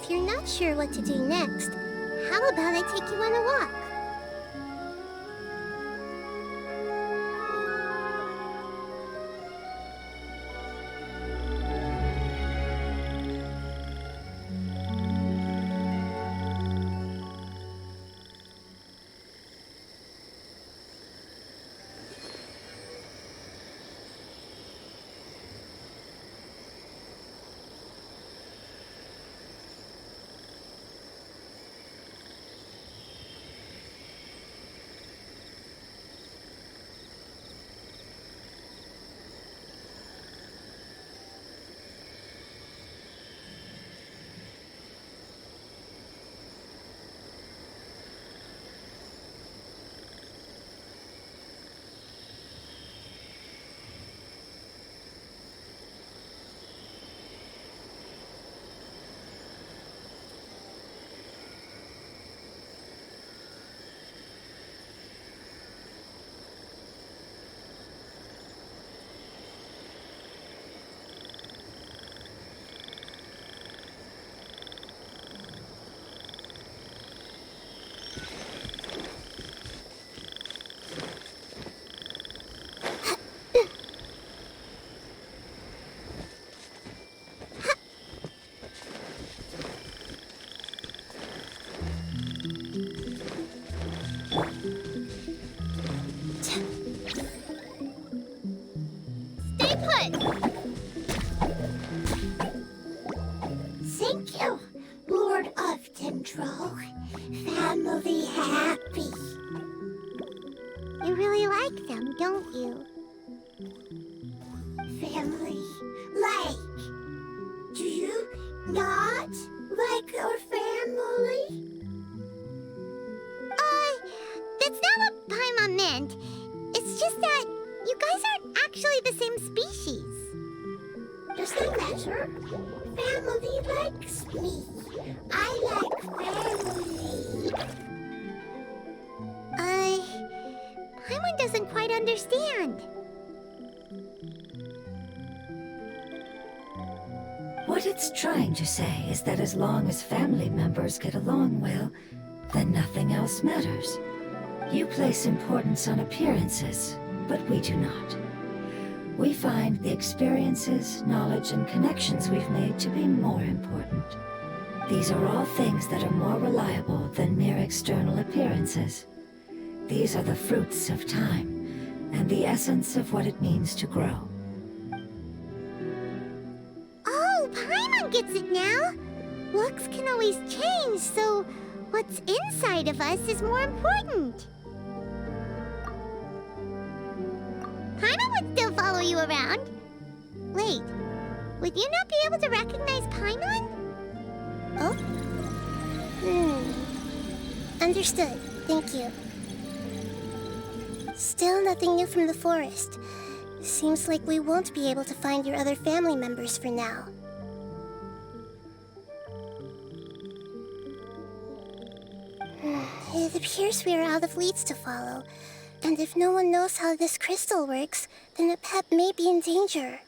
If you're not sure what to do next, how about I take you on a walk? Stay put! Thank you, Lord of Dendro. Family happy. You really like them, don't you? Family like. Do you not like our family? That's not what Paimon meant. It's just that you guys aren't actually the same species. Does that matter? Family likes me. I like family. Paimon doesn't quite understand. What it's trying to say is that as long as family members get along well, then nothing else matters. You place importance on appearances, but we do not. We find the experiences, knowledge, and connections we've made to be more important. These are all things that are more reliable than mere external appearances. These are the fruits of time, and the essence of what it means to grow. Oh, Paimon gets it now! Looks can always change, so what's inside of us is more important. Paimon would still follow you around. Wait, would you not be able to recognize Paimon? Oh? Understood. Thank you. Still nothing new from the forest. Seems like we won't be able to find your other family members for now. It appears we are out of leads to follow. And if no one knows how this crystal works, then a pet may be in danger.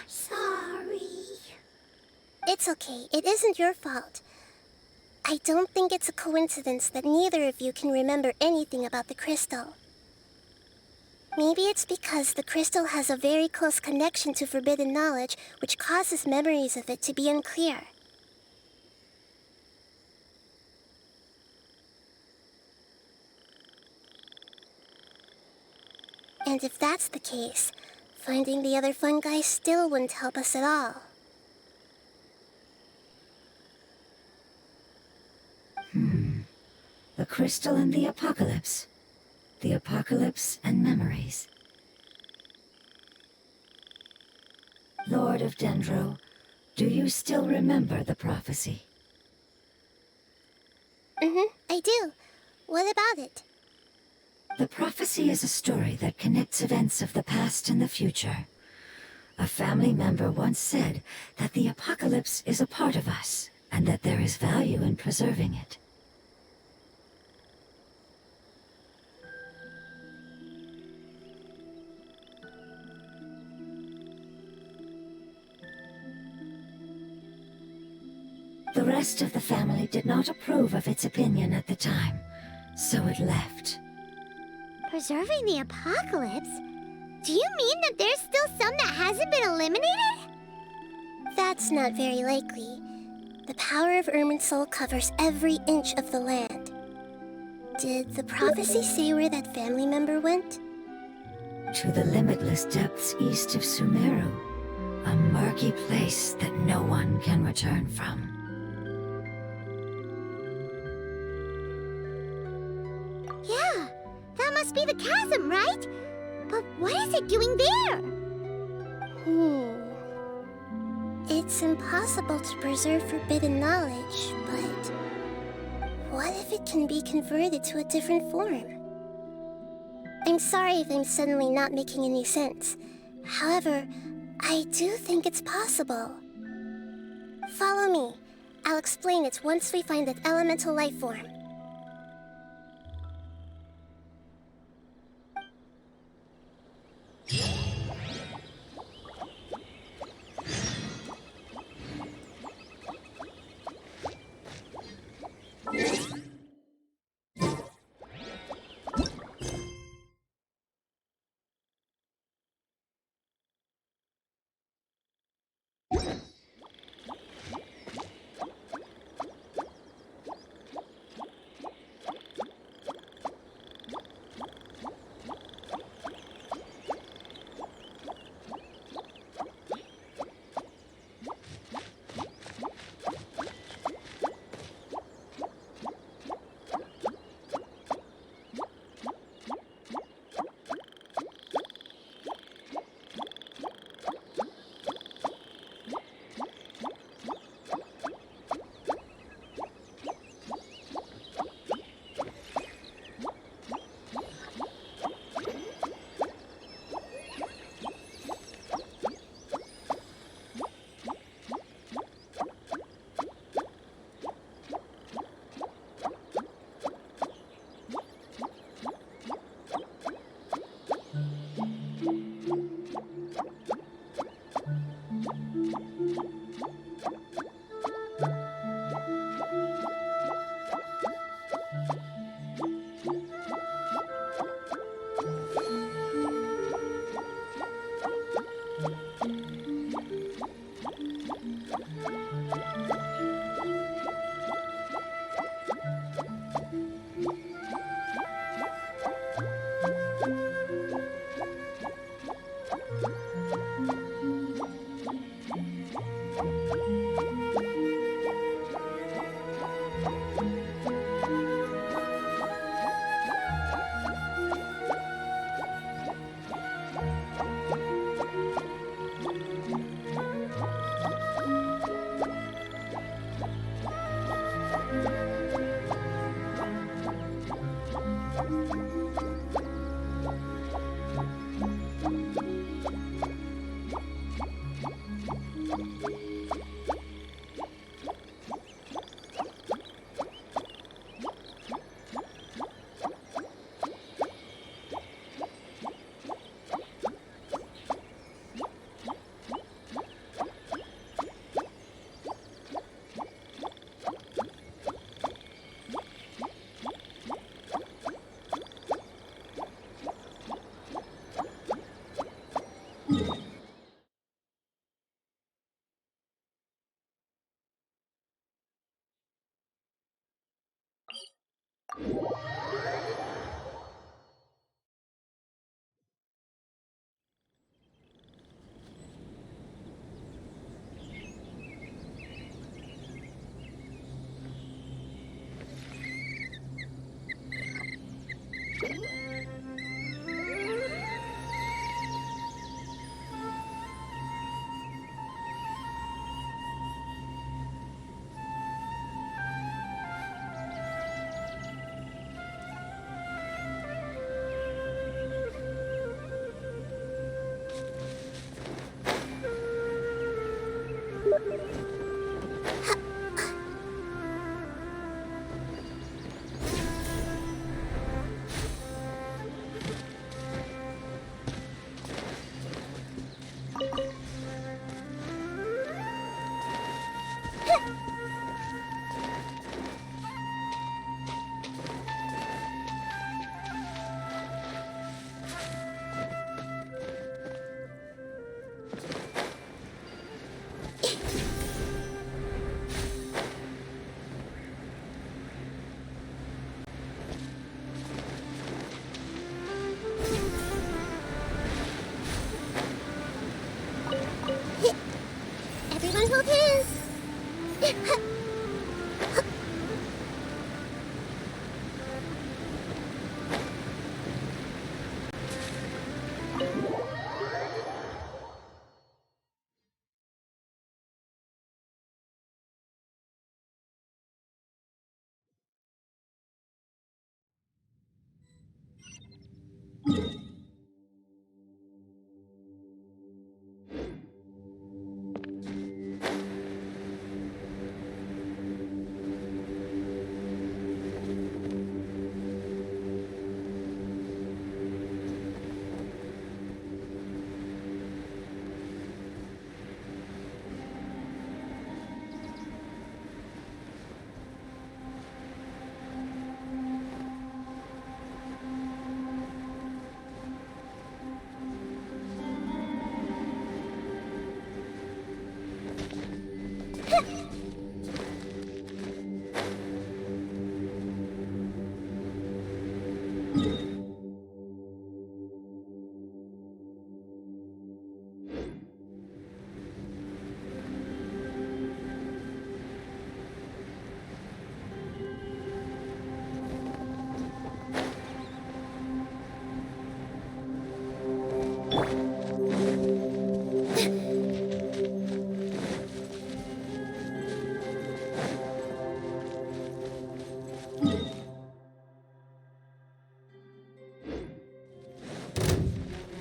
Sorry. It's okay. It isn't your fault. I don't think it's a coincidence that neither of you can remember anything about the crystal. Maybe it's because the crystal has a very close connection to forbidden knowledge, which causes memories of it to be unclear. And if that's the case, finding the other fungi still wouldn't help us at all. The crystal and the apocalypse. The apocalypse and memories. Lord of Dendro, do you still remember the prophecy? I do. What about it? The prophecy is a story that connects events of the past and the future. A family member once said that the apocalypse is a part of us, and that there is value in preserving it. The rest of the family did not approve of its opinion at the time, so it left. Preserving the apocalypse? Do you mean that there's still some that hasn't been eliminated? That's not very likely. The power of Irminsul covers every inch of the land. Did the prophecy say where that family member went? To the limitless depths east of Sumeru, a murky place that no one can return from. Yeah, that must be the chasm, right? But what is it doing there? It's impossible to preserve forbidden knowledge, but what if it can be converted to a different form? I'm sorry if I'm suddenly not making any sense. However, I do think it's possible. Follow me. I'll explain it once we find that elemental life form.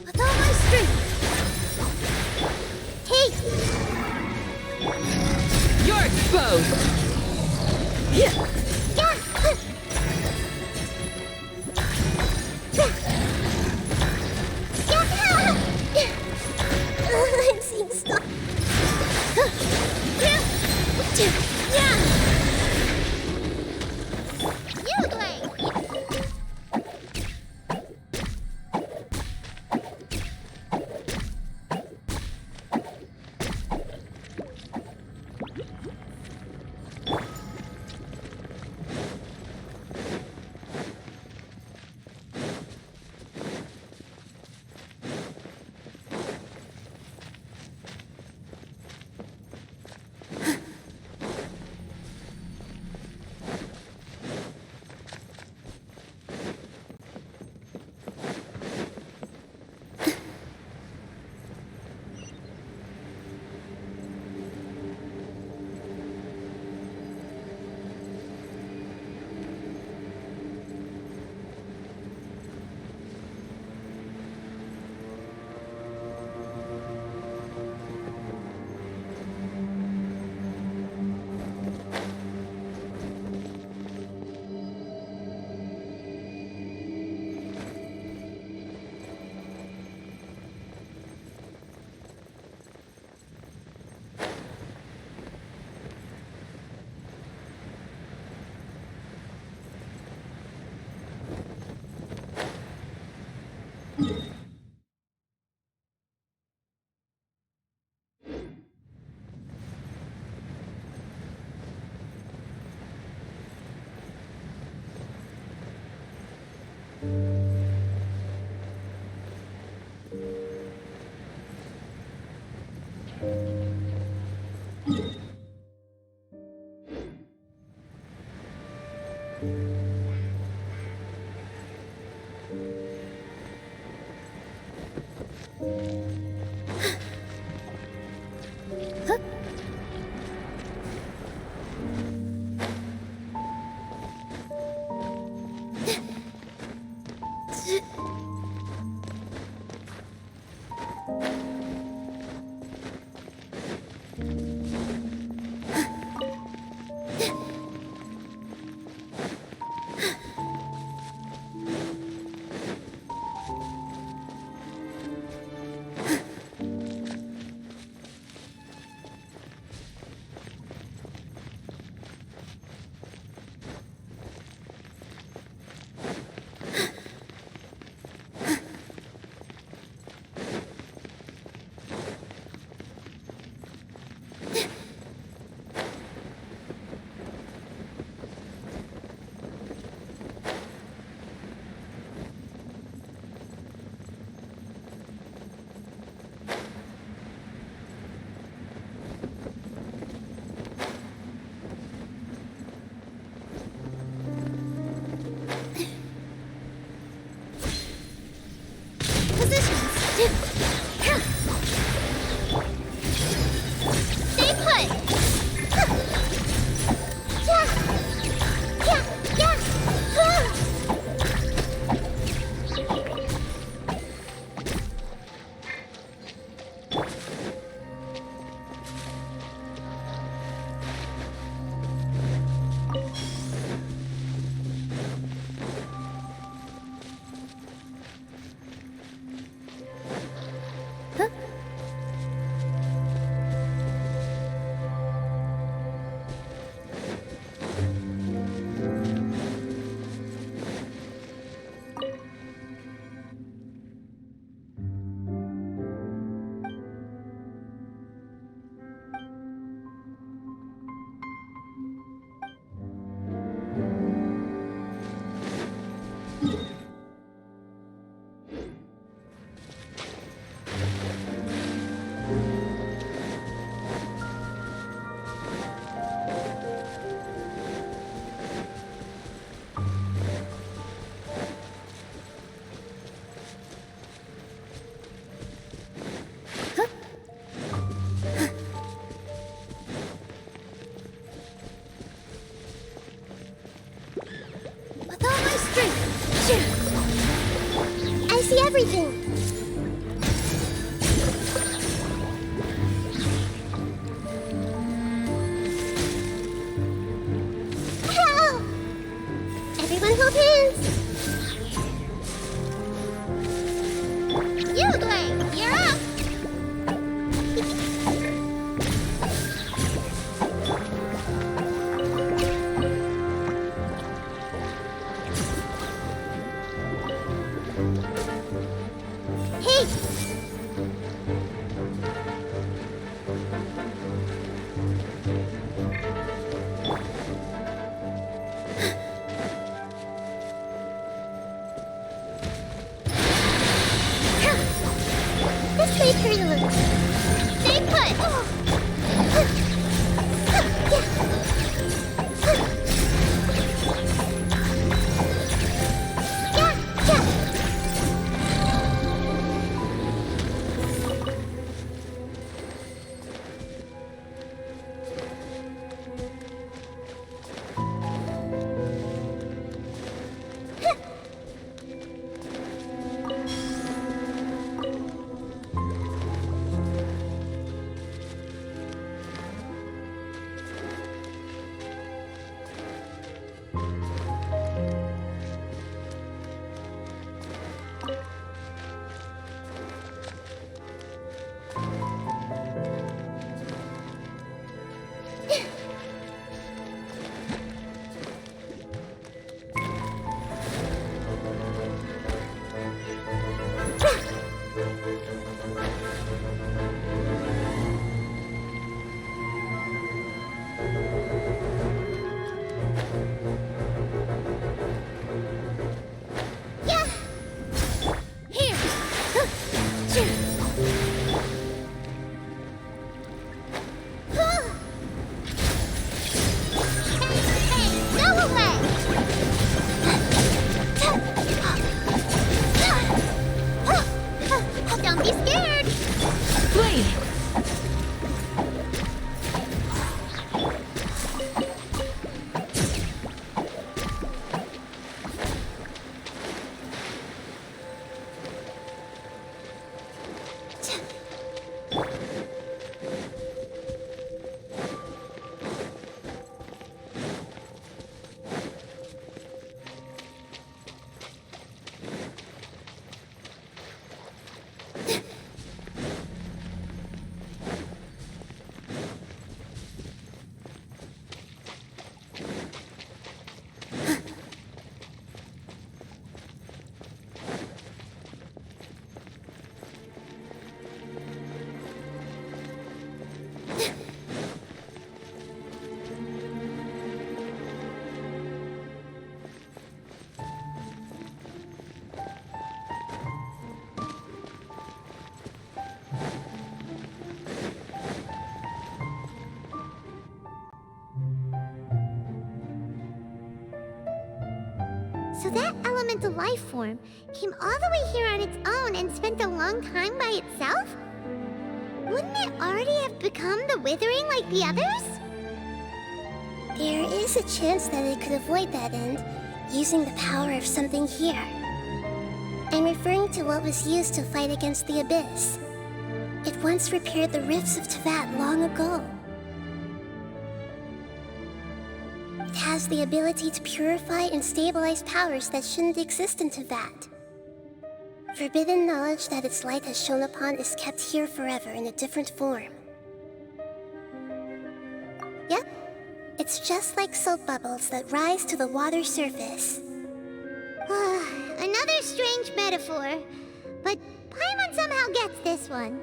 With all my strength! Take! You're exposed! I'm seeing stuff. You play! everything! Help! Everyone hold hands! You, Blake, you're up! Hey! This way, Curly. Stay put! Don't be scared! Blade! So that elemental life form came all the way here on its own and spent a long time by itself? Wouldn't it already have become the Withering like the others? There is a chance that it could avoid that end, using the power of something here. I'm referring to what was used to fight against the Abyss. It once repaired the rifts of Teyvat long ago. It has the ability to purify and stabilize powers that shouldn't exist in Teyvat. Forbidden knowledge that its light has shone upon is kept here forever in a different form. Yep, it's just like soap bubbles that rise to the water surface. Another strange metaphor, but Paimon somehow gets this one.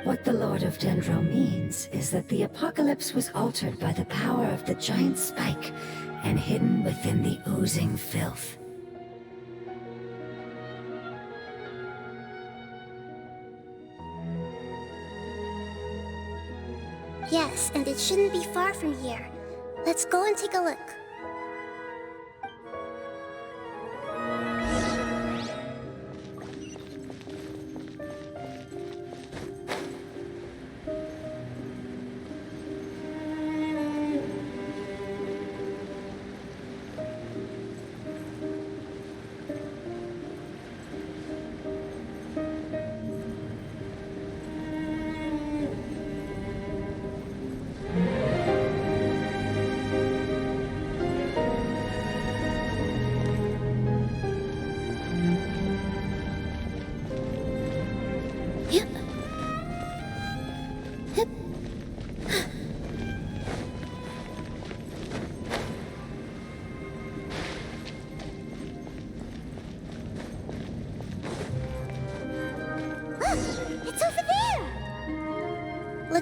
What the Lord of Dendro means is that the apocalypse was altered by the power of the giant spike and hidden within the oozing filth. Yes, and it shouldn't be far from here. Let's go and take a look.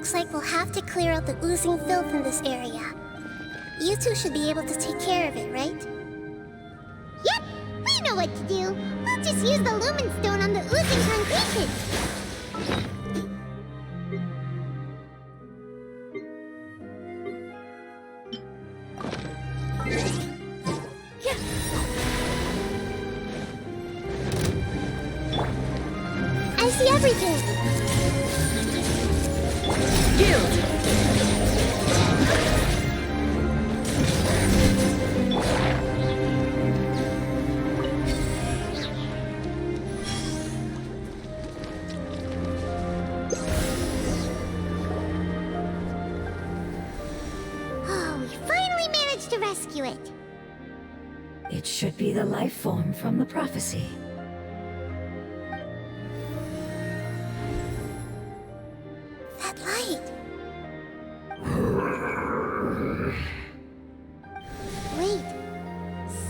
Looks like we'll have to clear out the oozing filth in this area. You two should be able to take care of it, right? Yep, we know what to do. We'll just use the lumen stone on the oozing concretion. I see everything! Guild! Oh, we finally managed to rescue it. It should be the life form from the prophecy. That light! Wait,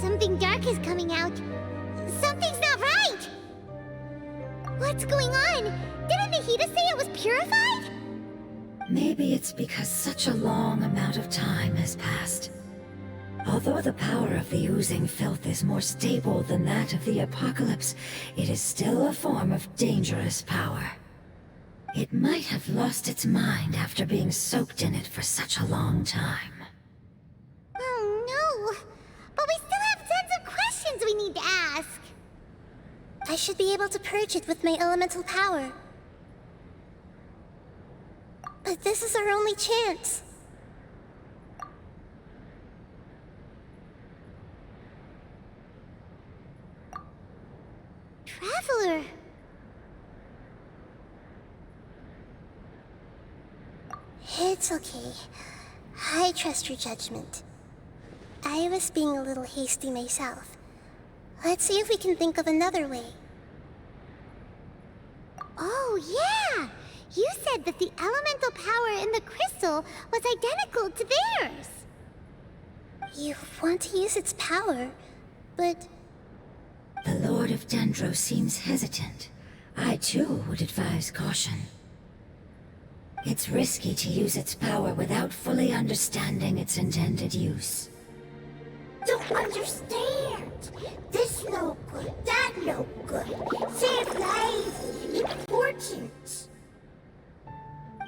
something dark is coming out. Something's not right! What's going on? Didn't Nahida say it was purified? Maybe it's because such a long amount of time has passed. Although the power of the oozing filth is more stable than that of the apocalypse, it is still a form of dangerous power. It might have lost its mind after being soaked in it for such a long time. Oh no! But we still have tons of questions we need to ask. I should be able to purge it with my elemental power. But this is our only chance. Traveler! It's okay. I trust your judgment. I was being a little hasty myself. Let's see if we can think of another way. Oh yeah! You said that the elemental power in the crystal was identical to theirs! You want to use its power, but... The Lord of Dendro seems hesitant. I too would advise caution. It's risky to use its power without fully understanding its intended use. Don't understand. This no good, that no good. Save lives. Important.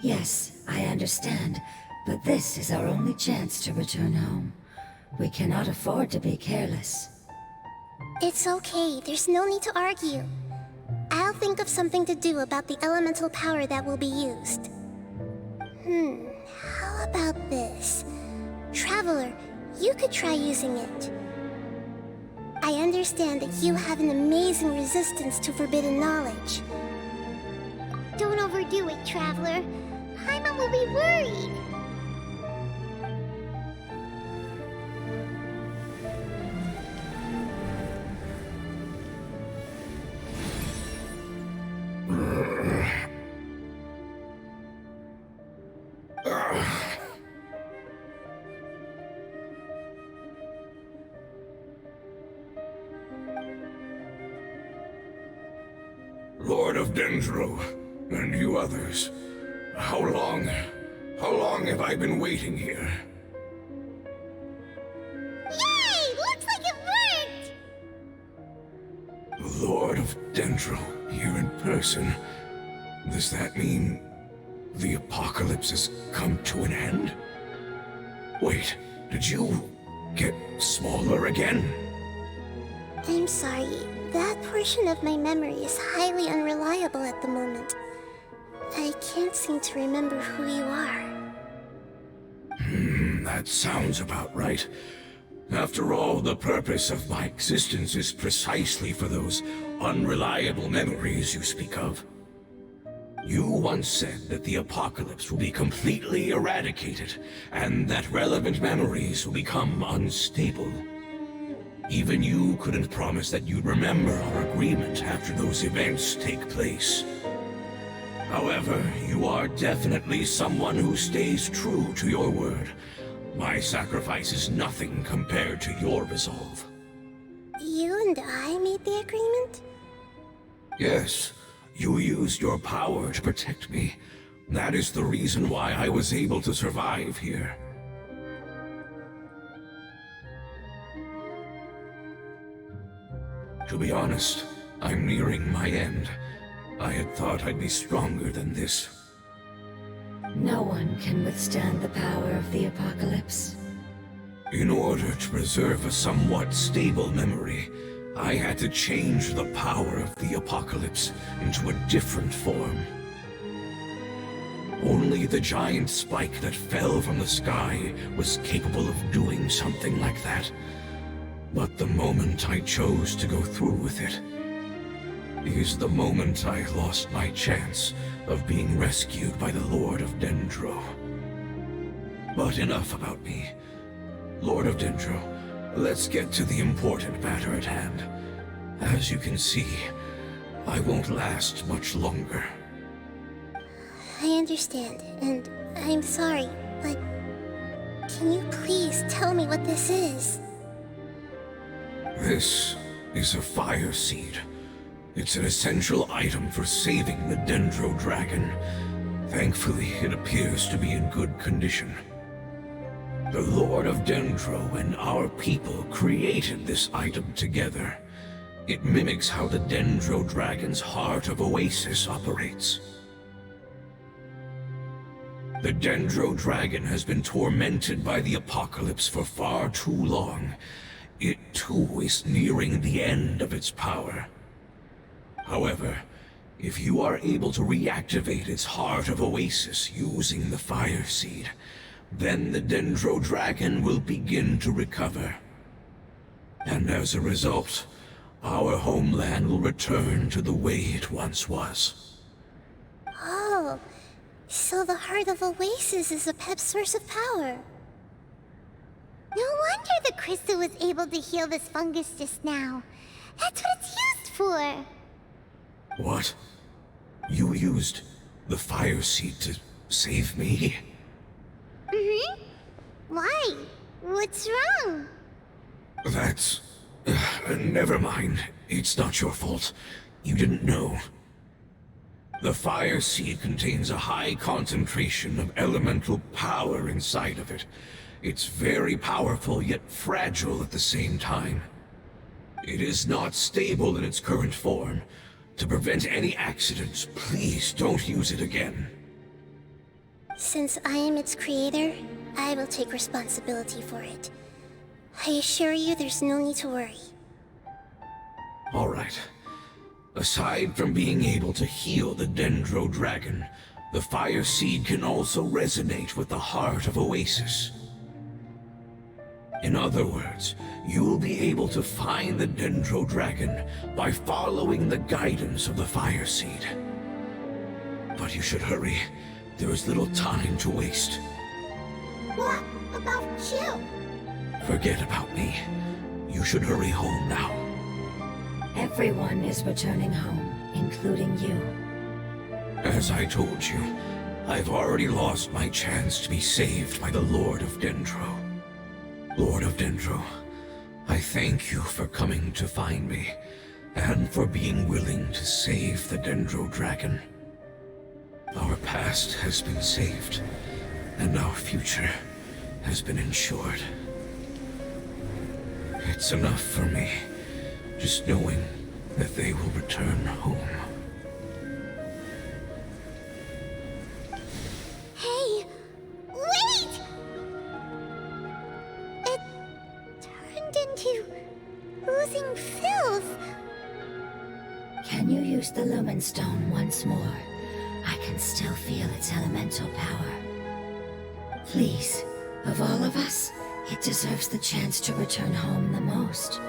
Yes, I understand, but this is our only chance to return home. We cannot afford to be careless. It's okay, there's no need to argue. I'll think of something to do about the elemental power that will be used. How about this? Traveler, you could try using it. I understand that you have an amazing resistance to forbidden knowledge. Don't overdo it, Traveler. Paimon will be worried. Lord of Dendro, and you others, how long have I been waiting here? Yay! Looks like it worked! Lord of Dendro, here in person. Does that mean the apocalypse has come to an end? Wait, did you get smaller again? I'm sorry, that portion of my memory is highly unreliable at the moment. I can't seem to remember who you are. That sounds about right. After all, the purpose of my existence is precisely for those unreliable memories you speak of. You once said that the apocalypse will be completely eradicated, and that relevant memories will become unstable. Even you couldn't promise that you'd remember our agreement after those events take place. However, you are definitely someone who stays true to your word. My sacrifice is nothing compared to your resolve. You and I made the agreement? Yes, you used your power to protect me, That is the reason why I was able to survive here. To be honest, I'm nearing my end. I had thought I'd be stronger than this. No one can withstand the power of the apocalypse. In order to preserve a somewhat stable memory, I had to change the power of the apocalypse into a different form. Only the giant spike that fell from the sky was capable of doing something like that. But the moment I chose to go through with it is the moment I lost my chance of being rescued by the Lord of Dendro. But enough about me. Lord of Dendro, let's get to the important matter at hand. As you can see, I won't last much longer. I understand, and I'm sorry, but can you please tell me what this is? This is a fire seed. It's an essential item for saving the Dendro Dragon. Thankfully, it appears to be in good condition. The Lord of Dendro and our people created this item together. It mimics how the Dendro Dragon's Heart of Oasis operates. The Dendro Dragon has been tormented by the apocalypse for far too long. It too is nearing the end of its power. However, if you are able to reactivate its Heart of Oasis using the Fire Seed, then the Dendro Dragon will begin to recover. And as a result, our homeland will return to the way it once was. Oh, so the Heart of Oasis is a pep source of power. No wonder the crystal was able to heal this fungus just now. That's what it's used for. What? You used the Fire Seed to save me? Mm-hmm. Why? What's wrong? That's... never mind. It's not your fault. You didn't know. The Fire Seed contains a high concentration of elemental power inside of it. It's very powerful, yet fragile at the same time. It is not stable in its current form. To prevent any accidents, please don't use it again. Since I am its creator, I will take responsibility for it. I assure you there's no need to worry. All right. Aside from being able to heal the Dendro Dragon, the Fire Seed can also resonate with the Heart of Oasis. In other words, you will be able to find the Dendro Dragon by following the guidance of the Fire Seed. But you should hurry. There is little time to waste. What about you? Forget about me. You should hurry home now. Everyone is returning home, including you. As I told you, I've already lost my chance to be saved by the Lord of Dendro. Lord of Dendro, I thank you for coming to find me, and for being willing to save the Dendro Dragon. Our past has been saved, and our future has been ensured. It's enough for me, just knowing that they will return home. Hey, wait! It turned into oozing filth. Can you use the Lumen Stone once more? I can still feel its elemental power. Please, of all of us, it deserves the chance to return home the most.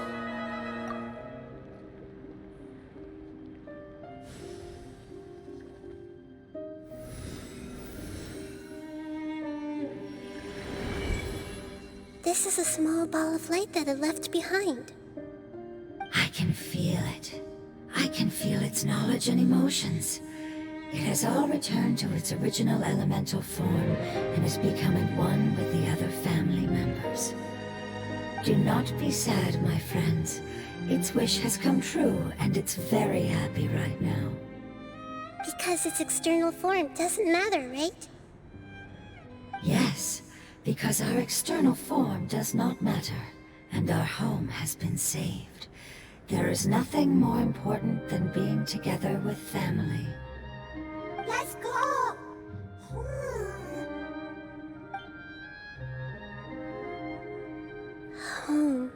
This is a small ball of light that it left behind. I can feel it. I can feel its knowledge and emotions. It has all returned to its original elemental form and is becoming one with the other family members. Do not be sad, my friends. Its wish has come true, and it's very happy right now. Because its external form doesn't matter, right? Yes, because our external form does not matter, and our home has been saved. There is nothing more important than being together with family. Let's go! Home.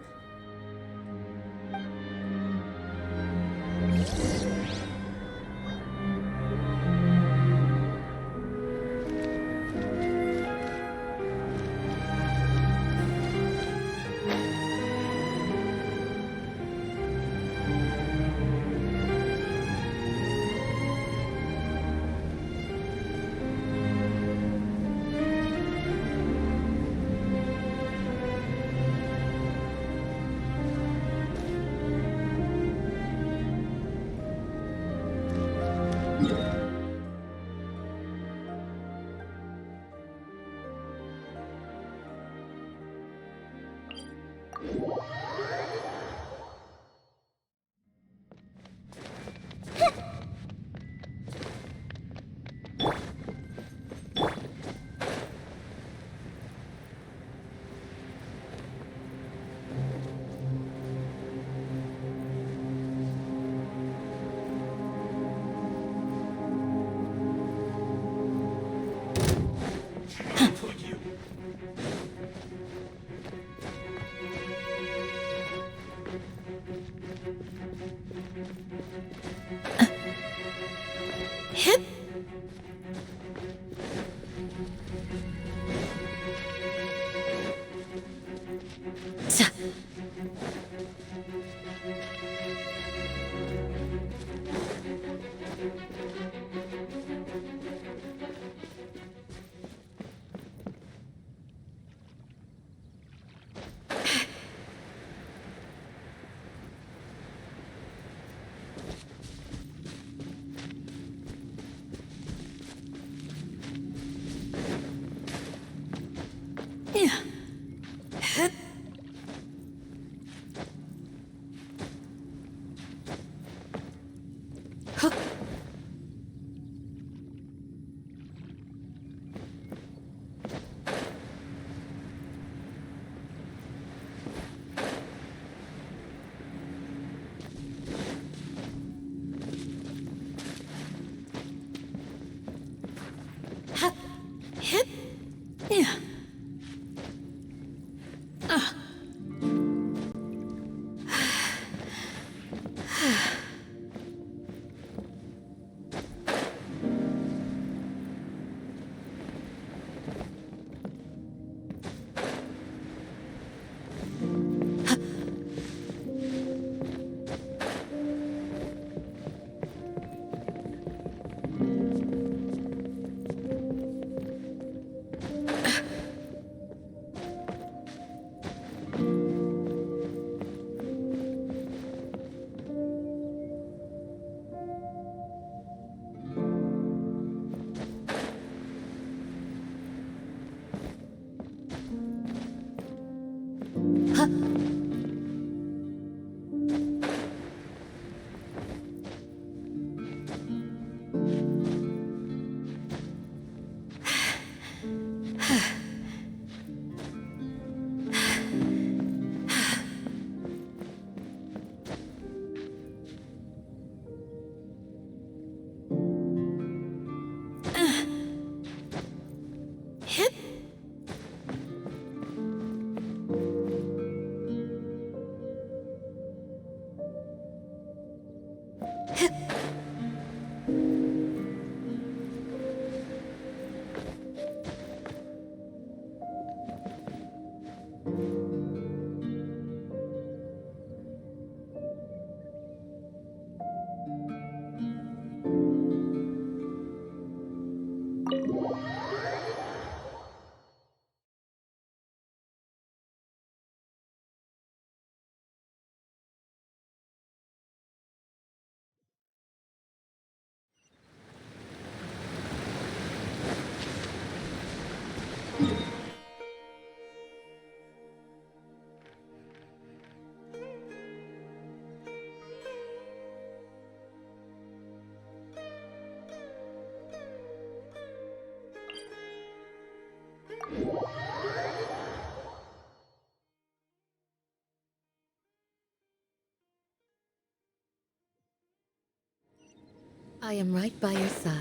I am right by your side.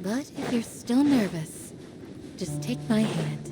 But if you're still nervous, just take my hand.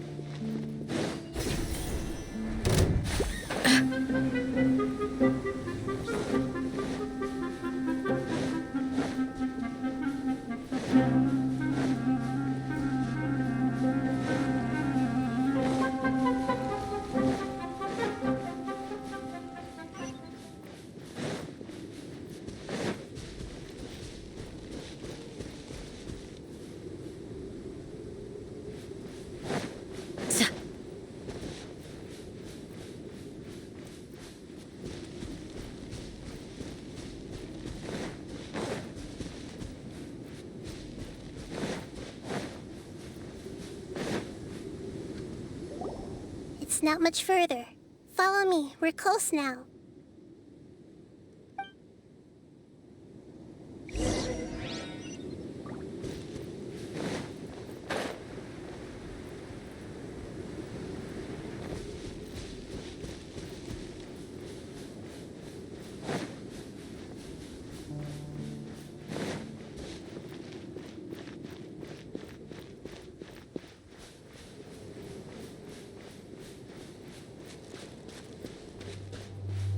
It's not much further. Follow me, we're close now.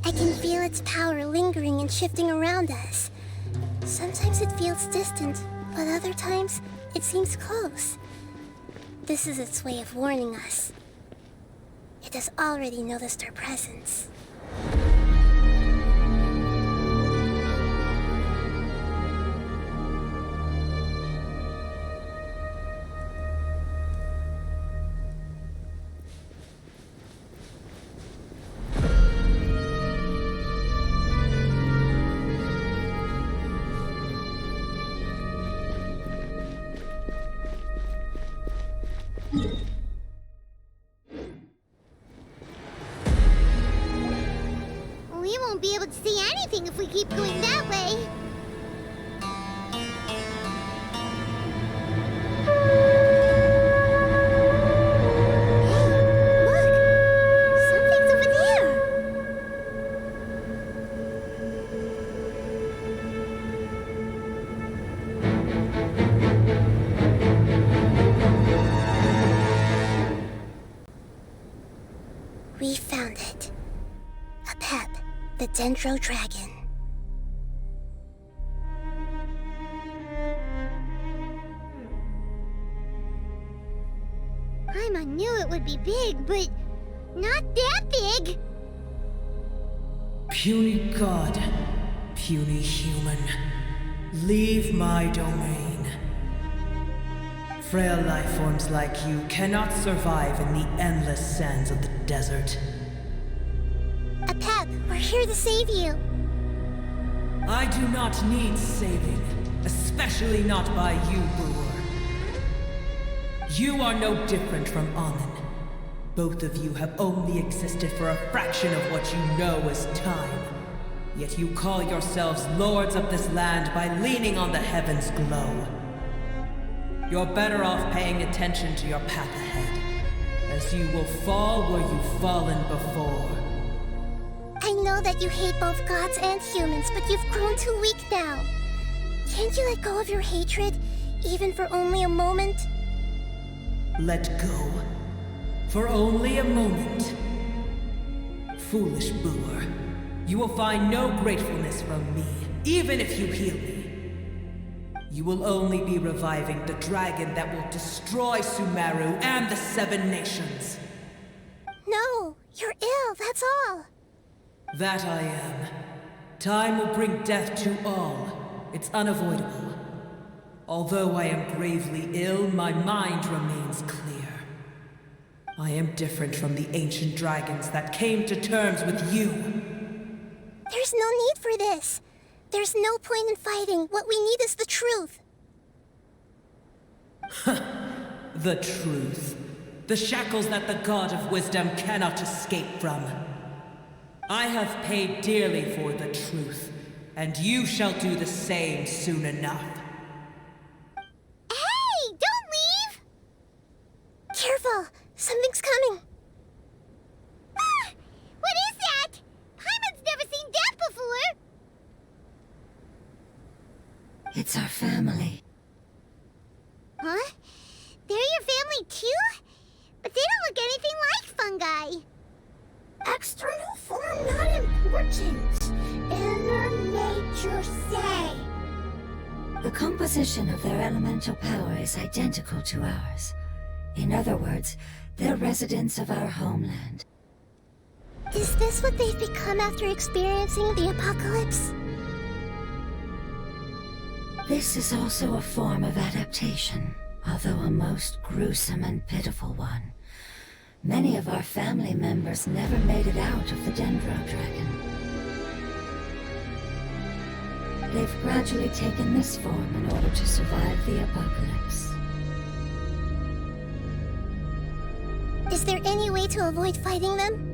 I can feel its power lingering and shifting around us. Sometimes it feels distant, but other times it seems close. This is its way of warning us. It has already noticed our presence. We won't be able to see anything if we keep going that way. Hey, look! Something's over there! We found it. A pep, the Dendro Dragon. Paimon knew it would be big, but not that big! Puny god, puny human, leave my domain. Frail life forms like you cannot survive in the endless sands of the desert. A pep, we're here to save you. I do not need saving, especially not by you, Brewer. You are no different from Amun. Both of you have only existed for a fraction of what you know as time. Yet you call yourselves lords of this land by leaning on the heavens' glow. You're better off paying attention to your path ahead, as you will fall where you've fallen before. I know that you hate both gods and humans, but you've grown too weak now. Can't you let go of your hatred, even for only a moment? Let go. For only a moment. Foolish Brewer, you will find no gratefulness from me, even if you heal me. You will only be reviving the dragon that will destroy Sumeru and the Seven Nations. No, you're ill, that's all. That I am. Time will bring death to all. It's unavoidable. Although I am gravely ill, my mind remains clear. I am different from the ancient dragons that came to terms with you. There's no need for this. There's no point in fighting. What we need is the truth. The truth. The shackles that the God of Wisdom cannot escape from. I have paid dearly for the truth, and you shall do the same soon enough. Hey! Don't leave! Careful! Something's coming! Ah! What is that? Paimon's never seen that before! It's our family. Huh? They're your family too? But they don't look anything like fungi. External form not important. Inner nature say. The composition of their elemental power is identical to ours. In other words, they're residents of our homeland. Is this what they've become after experiencing the apocalypse? This is also a form of adaptation, although a most gruesome and pitiful one. Many of our family members never made it out of the Dendro Dragon. They've gradually taken this form in order to survive the apocalypse. Is there any way to avoid fighting them?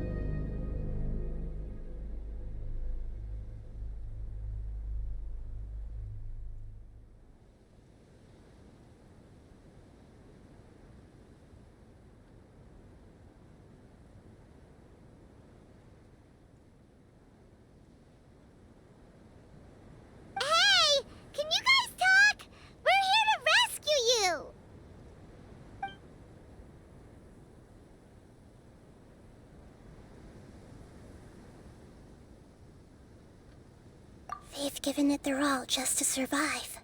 They've given it their all just to survive.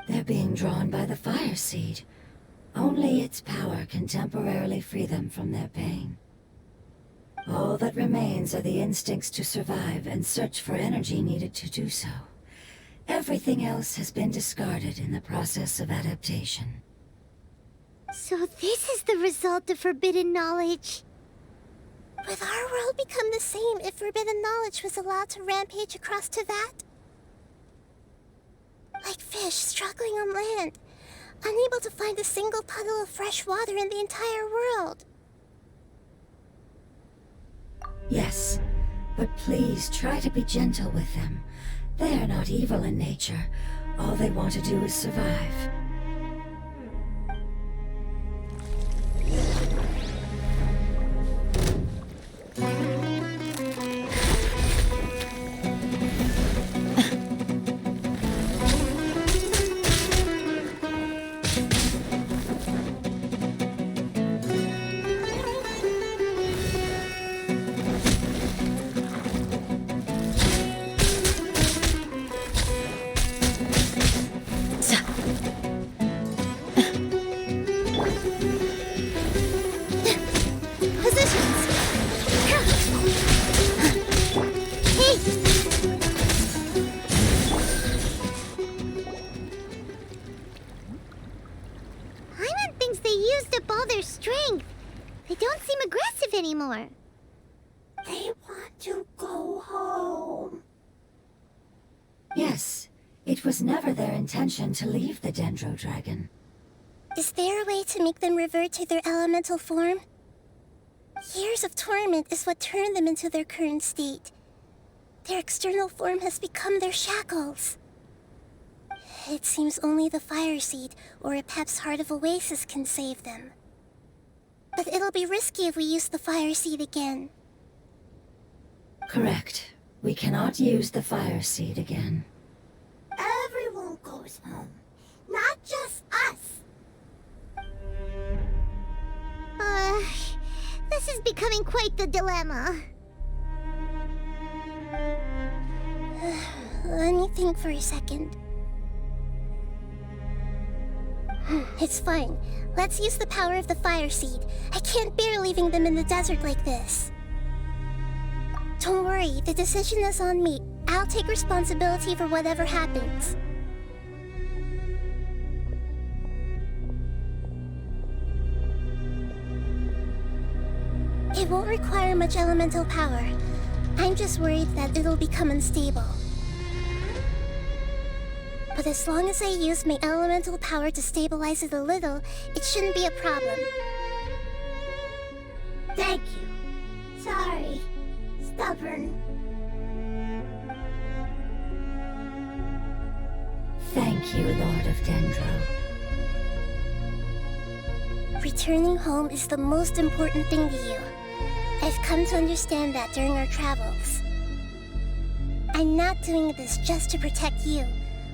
They're being drawn by the fire seed. Only its power can temporarily free them from their pain. All that remains are the instincts to survive and search for energy needed to do so. Everything else has been discarded in the process of adaptation. So this is the result of forbidden knowledge. Would our world become the same if forbidden knowledge was allowed to rampage across Tevat? Like fish struggling on land, unable to find a single puddle of fresh water in the entire world. Yes, but please try to be gentle with them. They are not evil in nature. All they want to do is survive. They want to go home. Yes, it was never their intention to leave the Dendro Dragon. Is there a way to make them revert to their elemental form? Years of torment is what turned them into their current state. Their external form has become their shackles. It seems only the Fire Seed or Apep's Heart of Oasis can save them. But it'll be risky if we use the Fire Seed again. Correct. We cannot use the Fire Seed again. Everyone goes home, not just us. This is becoming quite the dilemma. Let me think for a second. It's fine. Let's use the power of the Fire Seed. I can't bear leaving them in the desert like this. Don't worry, the decision is on me. I'll take responsibility for whatever happens. It won't require much elemental power. I'm just worried that it'll become unstable. But as long as I use my elemental power to stabilize it a little, it shouldn't be a problem. Thank you. Sorry. Stubborn. Thank you, Lord of Dendro. Returning home is the most important thing to you. I've come to understand that during our travels. I'm not doing this just to protect you,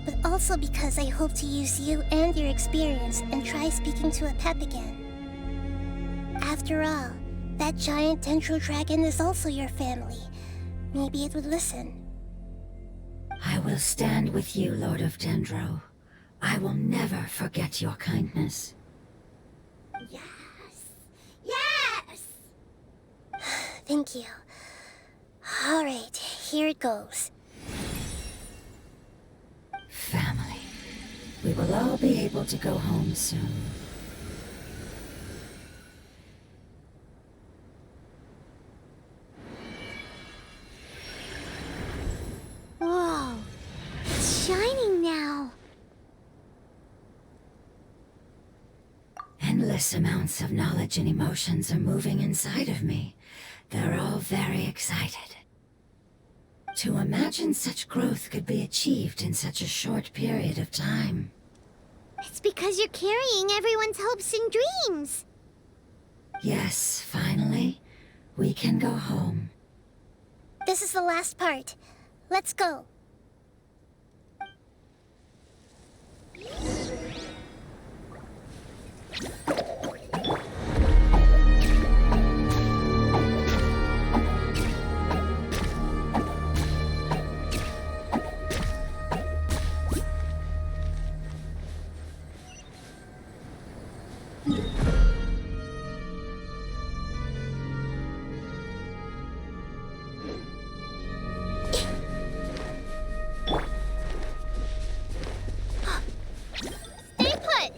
but also because I hope to use you and your experience and try speaking to a pep again. After all, that giant dendro dragon is also your family. Maybe it would listen. I will stand with you, Lord of Dendro. I will never forget your kindness. Yes! Yes! Thank you. Alright, here it goes. Family. We will all be able to go home soon. Whoa! It's shining now! Endless amounts of knowledge and emotions are moving inside of me. They're all very excited. To imagine such growth could be achieved in such a short period of time. It's because you're carrying everyone's hopes and dreams! Yes, finally, we can go home. This is the last part. Let's go. Stay put!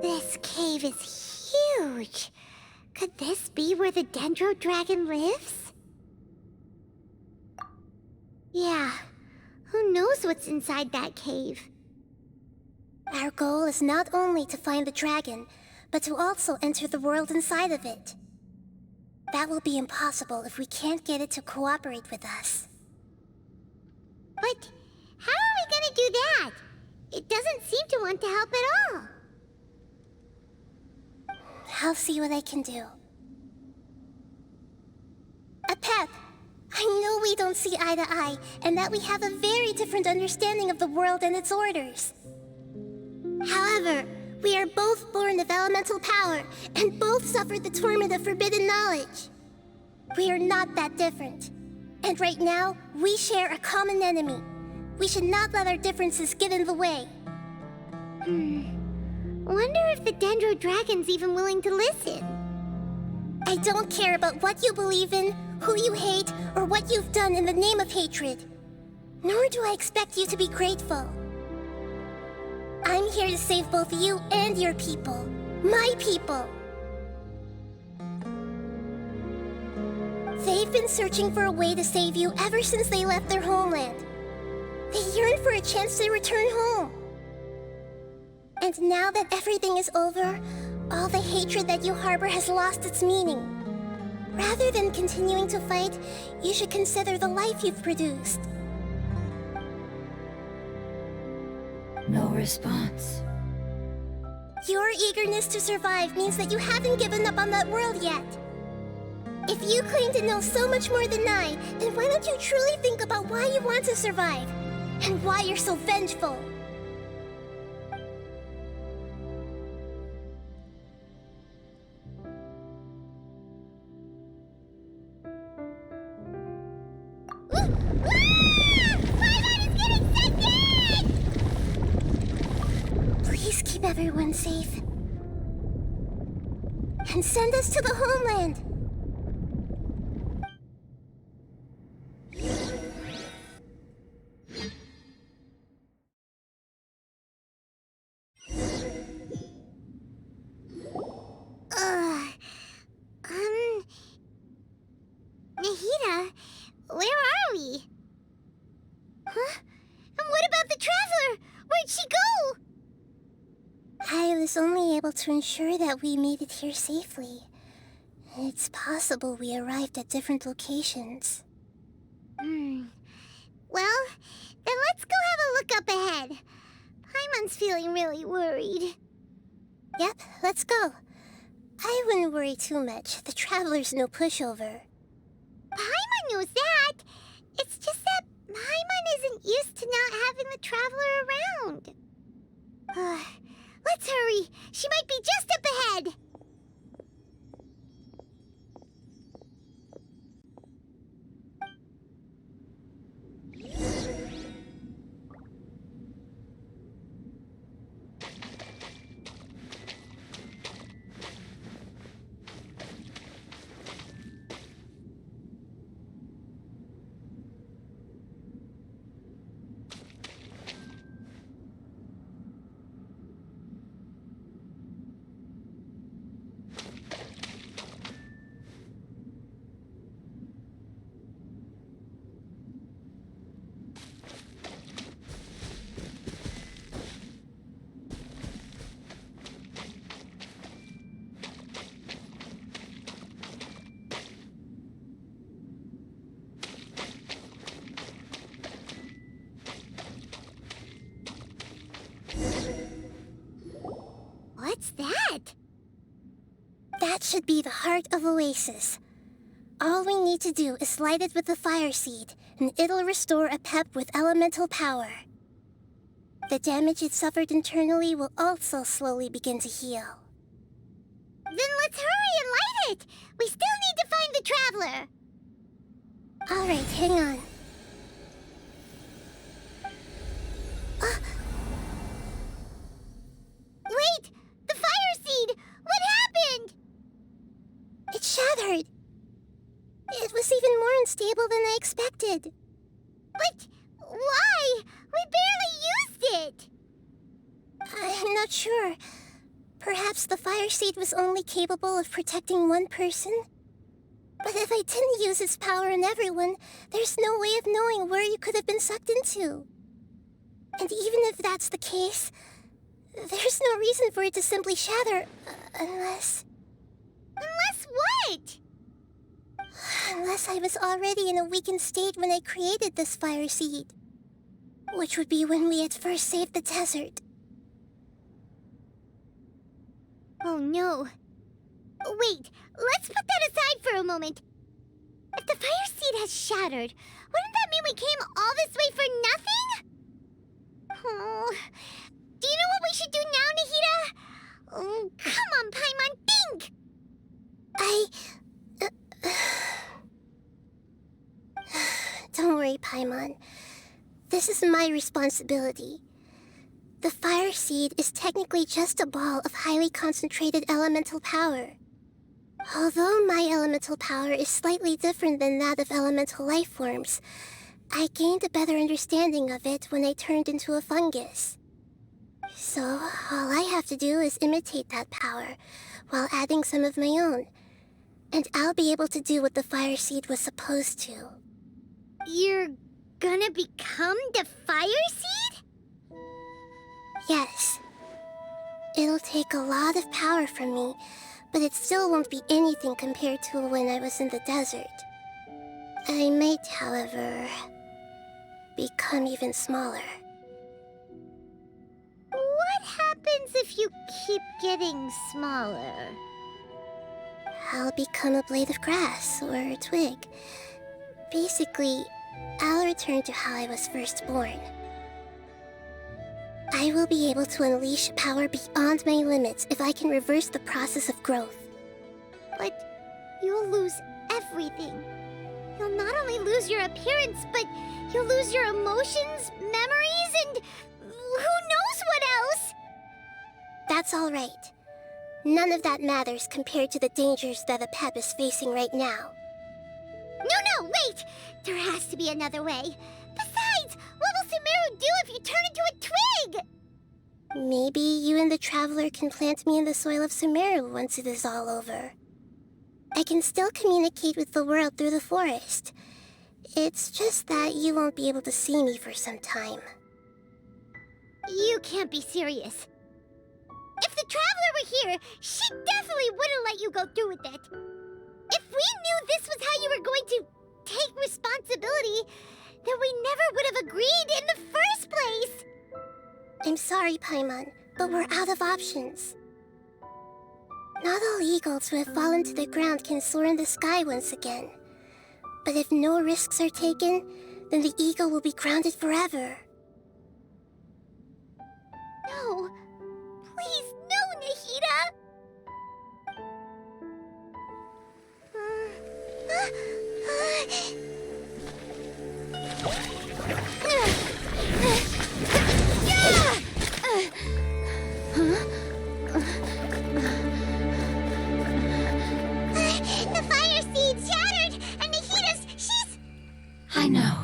This cave is huge. Could this be where the Dendro Dragon lives? Yeah, who knows what's inside that cave? Our goal is not only to find the dragon, but to also enter the world inside of it. That will be impossible if we can't get it to cooperate with us. But how are we gonna do that? It doesn't seem to want to help at all. I'll see what I can do. Pep, I know we don't see eye to eye, and that we have a very different understanding of the world and its orders. However, we are both born of elemental power, and both suffered the torment of forbidden knowledge. We are not that different. And right now, we share a common enemy. We should not let our differences get in the way. Wonder if the Dendro Dragon's even willing to listen. I don't care about what you believe in, who you hate, or what you've done in the name of hatred. Nor do I expect you to be grateful. I'm here to save both you and your people. My people. They've been searching for a way to save you ever since they left their homeland. They yearn for a chance to return home. And now that everything is over, all the hatred that you harbor has lost its meaning. Rather than continuing to fight, you should consider the life you've produced. No response. Your eagerness to survive means that you haven't given up on that world yet. If you claim to know so much more than I, then why don't you truly think about why you want to survive? And why you're so vengeful? Please keep everyone safe. And send us to the homeland. Nahida, where are we? Huh? And what about the Traveler? Where'd she go? I was only able to ensure that we made it here safely. It's possible we arrived at different locations. Well, then let's go have a look up ahead. Paimon's feeling really worried. Yep, let's go. I wouldn't worry too much. The Traveler's no pushover. Paimon knows that. It's just that Paimon isn't used to not having the Traveler around. Let's hurry. She might be just up ahead. What's that? That should be the heart of Oasis. All we need to do is light it with the fire seed, and it'll restore a pep with elemental power. The damage it suffered internally will also slowly begin to heal. Then let's hurry and light it! We still need to find the Traveler! Alright, hang on. Wait! The fire seed! What happened? It shattered. It was even more unstable than I expected. But why? We barely used it! I'm not sure. Perhaps the fire seed was only capable of protecting one person? But if I didn't use its power on everyone, there's no way of knowing where you could have been sucked into. And even if that's the case, there's no reason for it to simply shatter, unless... Unless what? Unless I was already in a weakened state when I created this fire seed. Which would be when we had first saved the desert. Oh no. Wait, let's put that aside for a moment. If the fire seed has shattered, wouldn't that mean we came all this way for nothing? Oh, do you know what we should do now, Nahida? Oh, come on, Paimon, think! Don't worry, Paimon. This is my responsibility. The fire seed is technically just a ball of highly concentrated elemental power. Although my elemental power is slightly different than that of elemental life forms, I gained a better understanding of it when I turned into a fungus. So, all I have to do is imitate that power, while adding some of my own. And I'll be able to do what the fire seed was supposed to. You're gonna become the fire seed? Yes. It'll take a lot of power from me, but it still won't be anything compared to when I was in the desert. I might, however, become even smaller. What happens if you keep getting smaller? I'll become a blade of grass or a twig. Basically, I'll return to how I was first born. I will be able to unleash power beyond my limits if I can reverse the process of growth. But you'll lose everything. You'll not only lose your appearance, but you'll lose your emotions, memories, and who knows what else? That's all right. None of that matters compared to the dangers that a pep is facing right now. No, wait! There has to be another way. Besides, what will Sumeru do if you turn into a twig? Maybe you and the Traveler can plant me in the soil of Sumeru once it is all over. I can still communicate with the world through the forest. It's just that you won't be able to see me for some time. You can't be serious. If the Traveler were here, she definitely wouldn't let you go through with it. If we knew this was how you were going to take responsibility, then we never would have agreed in the first place. I'm sorry, Paimon, but we're out of options. Not all eagles who have fallen to the ground can soar in the sky once again. But if no risks are taken, then the eagle will be grounded forever. No. Please, no, Nahida! The fire seed shattered, and she's... I know.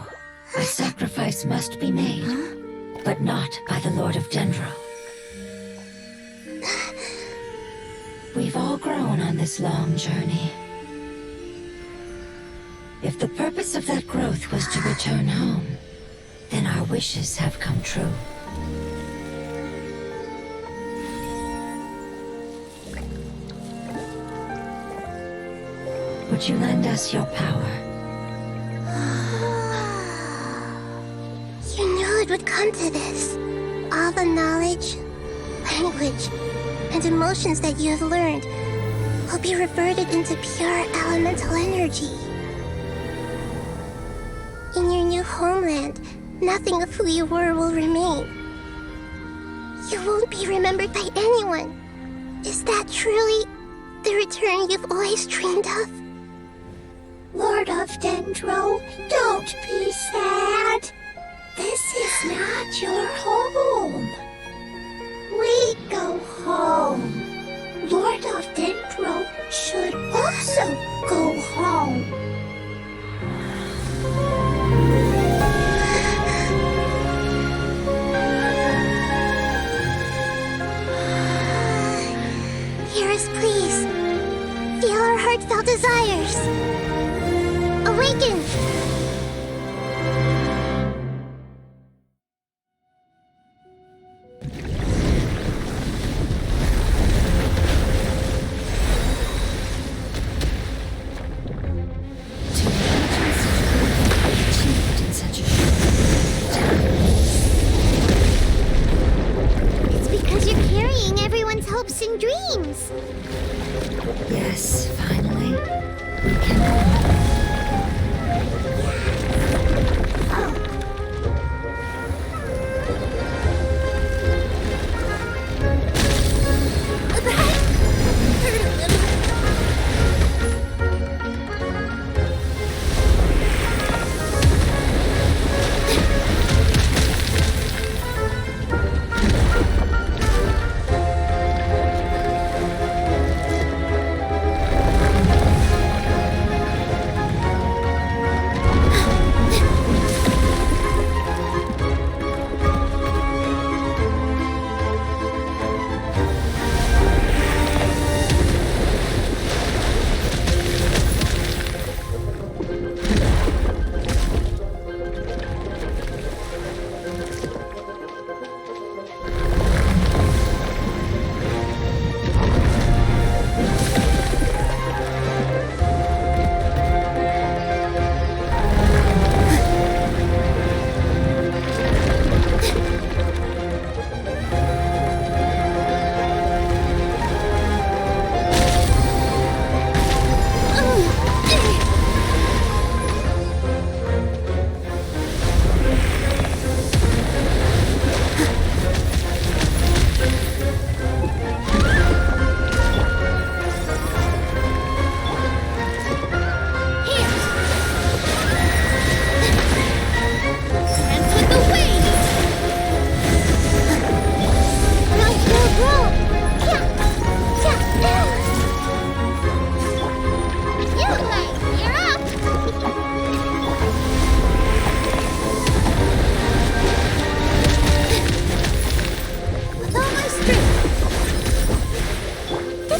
A sacrifice must be made, but not by the Lord of Dendro. We've all grown on this long journey. If the purpose of that growth was to return home, then our wishes have come true. Would you lend us your power? You knew it would come to this. All the knowledge, language, and emotions that you have learned will be reverted into pure elemental energy. In your new homeland, nothing of who you were will remain. You won't be remembered by anyone. Is that truly the return you've always dreamed of? Lord of Dendro, don't be sad. This is not your home. We go home. Lord of Dendro should also go home. Hear us, please. Feel our heartfelt desires. Awaken! It's because you're carrying everyone's hopes and dreams. Yes, finally, we can go home.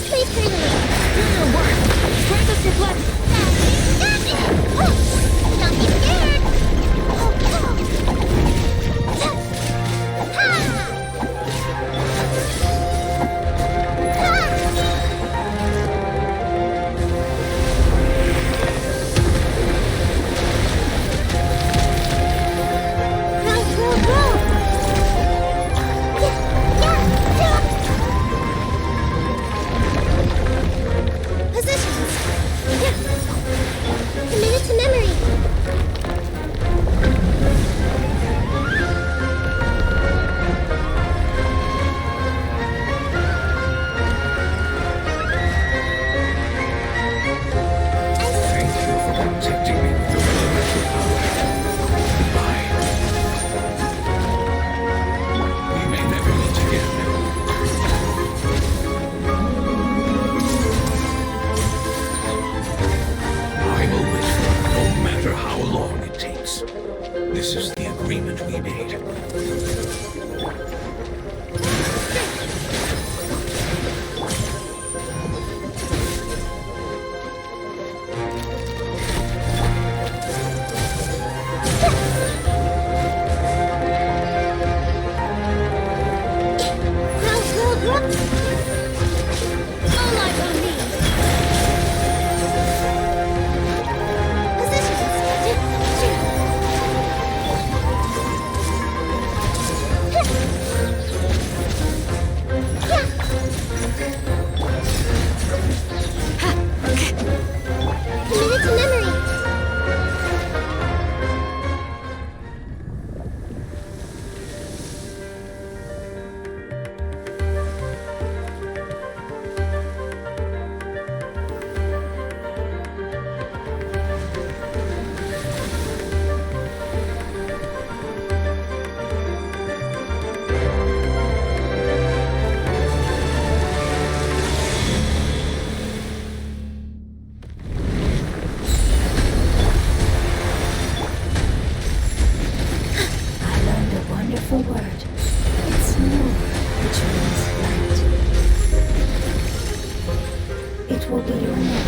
Please hurry. Do your work. Strike us reflect. Don't be scared. Committed to memory. Thank you for protecting me with your elemental power. Goodbye. We may never meet again. I will whisper, no matter how long it takes. This is the agreement we made. All eyes on me. Committed to memory. I learned a wonderful word. It's more, which means light. It will be your name.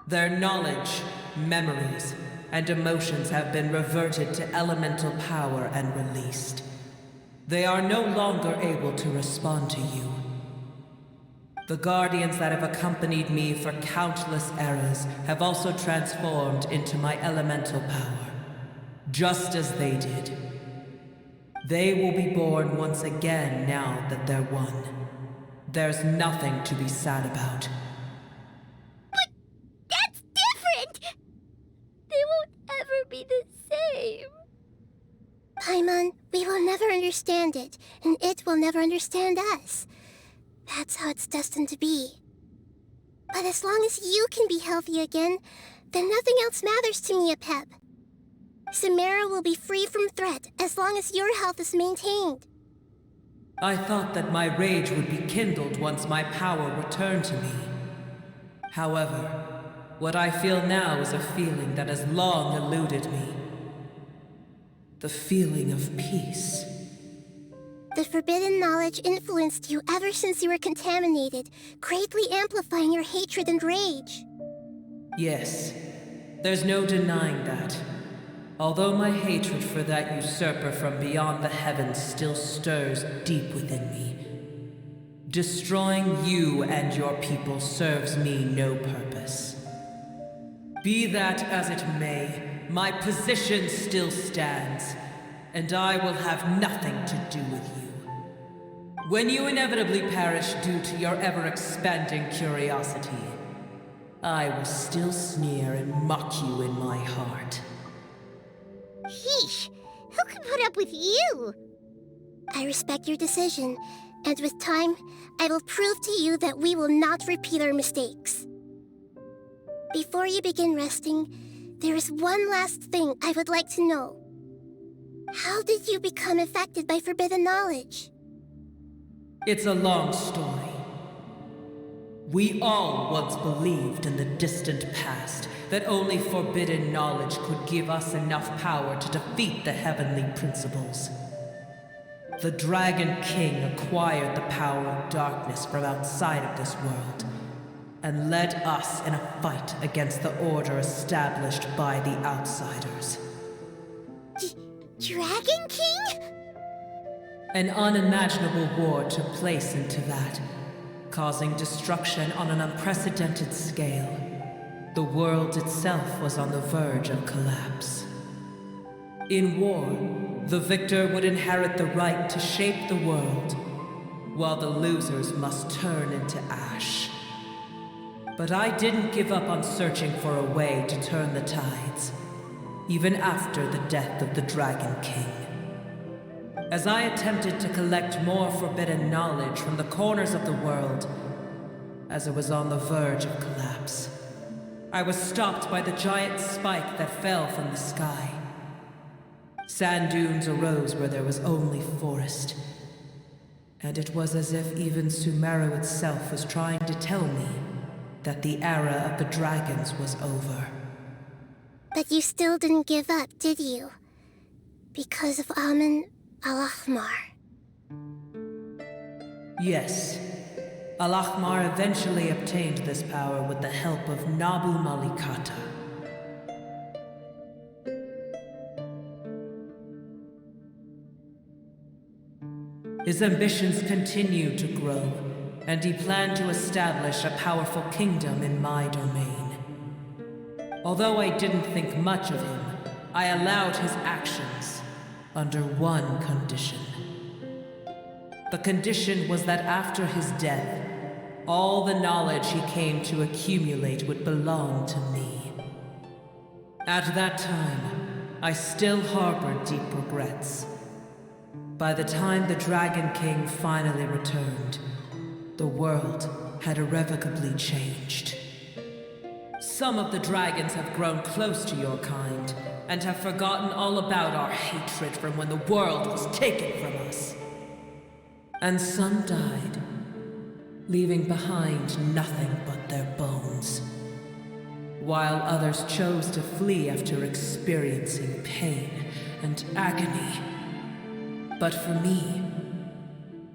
Their knowledge, memories, and emotions have been reverted to elemental power and released. They are no longer able to respond to you. The guardians that have accompanied me for countless eras have also transformed into my elemental power, just as they did. They will be born once again now that they're one. There's nothing to be sad about. But that's different! They won't ever be the same. Paimon, we will never understand it, and it will never understand us. That's how it's destined to be. But as long as you can be healthy again, then nothing else matters to me, Apep. Samara will be free from threat as long as your health is maintained. I thought that my rage would be kindled once my power returned to me. However, what I feel now is a feeling that has long eluded me. The feeling of peace. The forbidden knowledge influenced you ever since you were contaminated, greatly amplifying your hatred and rage. Yes, there's no denying that. Although my hatred for that usurper from beyond the heavens still stirs deep within me. Destroying you and your people serves me no purpose. Be that as it may, my position still stands, and I will have nothing to do with you. When you inevitably perish due to your ever-expanding curiosity, I will still sneer and mock you in my heart. Sheesh, who can put up with you? I respect your decision, and with time, I will prove to you that we will not repeat our mistakes. Before you begin resting, there is one last thing I would like to know. How did you become affected by forbidden knowledge? It's a long story. We all once believed in the distant past that only forbidden knowledge could give us enough power to defeat the heavenly principles. The Dragon King acquired the power of darkness from outside of this world, and led us in a fight against the order established by the outsiders. Dragon King? An unimaginable war took place into that, causing destruction on an unprecedented scale. The world itself was on the verge of collapse. In war, the victor would inherit the right to shape the world, while the losers must turn into ash. But I didn't give up on searching for a way to turn the tides, even after the death of the Dragon King. As I attempted to collect more forbidden knowledge from the corners of the world, as it was on the verge of collapse, I was stopped by the giant spike that fell from the sky. Sand dunes arose where there was only forest, and it was as if even Sumeru itself was trying to tell me that the era of the dragons was over. But you still didn't give up, did you? Because of Amun Al-Ahmar. Yes. Al-Ahmar eventually obtained this power with the help of Nabu Malikata. His ambitions continued to grow, and he planned to establish a powerful kingdom in my domain. Although I didn't think much of him, I allowed his actions under one condition. The condition was that after his death, all the knowledge he came to accumulate would belong to me. At that time, I still harbored deep regrets. By the time the Dragon King finally returned, the world had irrevocably changed. Some of the dragons have grown close to your kind, and have forgotten all about our hatred from when the world was taken from us. And some died, leaving behind nothing but their bones, while others chose to flee after experiencing pain and agony. But for me,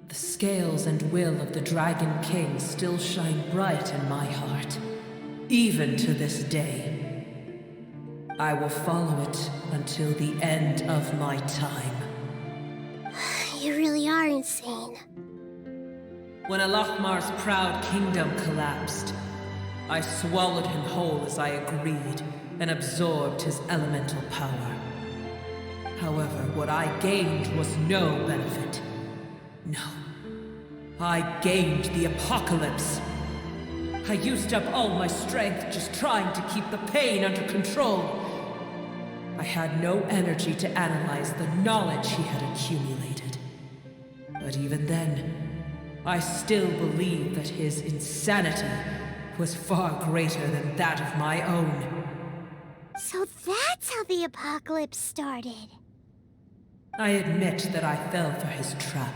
the scales and will of the Dragon King still shine bright in my heart. even to this day. I will follow it until the end of my time. You really are insane. When Alachmar's proud kingdom collapsed, I swallowed him whole as I agreed and absorbed his elemental power. However, what I gained was no benefit. No. I gained the apocalypse. I used up all my strength just trying to keep the pain under control. I had no energy to analyze the knowledge he had accumulated. But even then, I still believed that his insanity was far greater than that of my own. So that's how the apocalypse started. I admit that I fell for his trap.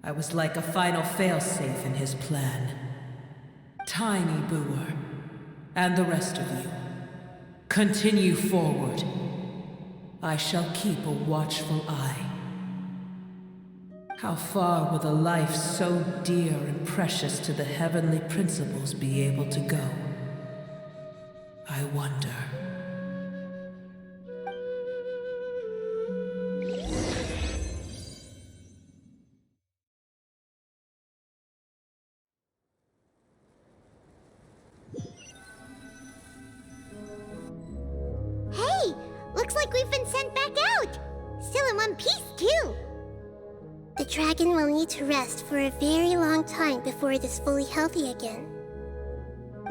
I was like a final failsafe in his plan. Tiny Booer, and the rest of you, continue forward. I shall keep a watchful eye. How far will a life so dear and precious to the heavenly principles be able to go? I wonder. Hey! Looks like we've been sent back out! Still in one piece, too! The dragon will need to rest for a very long time before it is fully healthy again.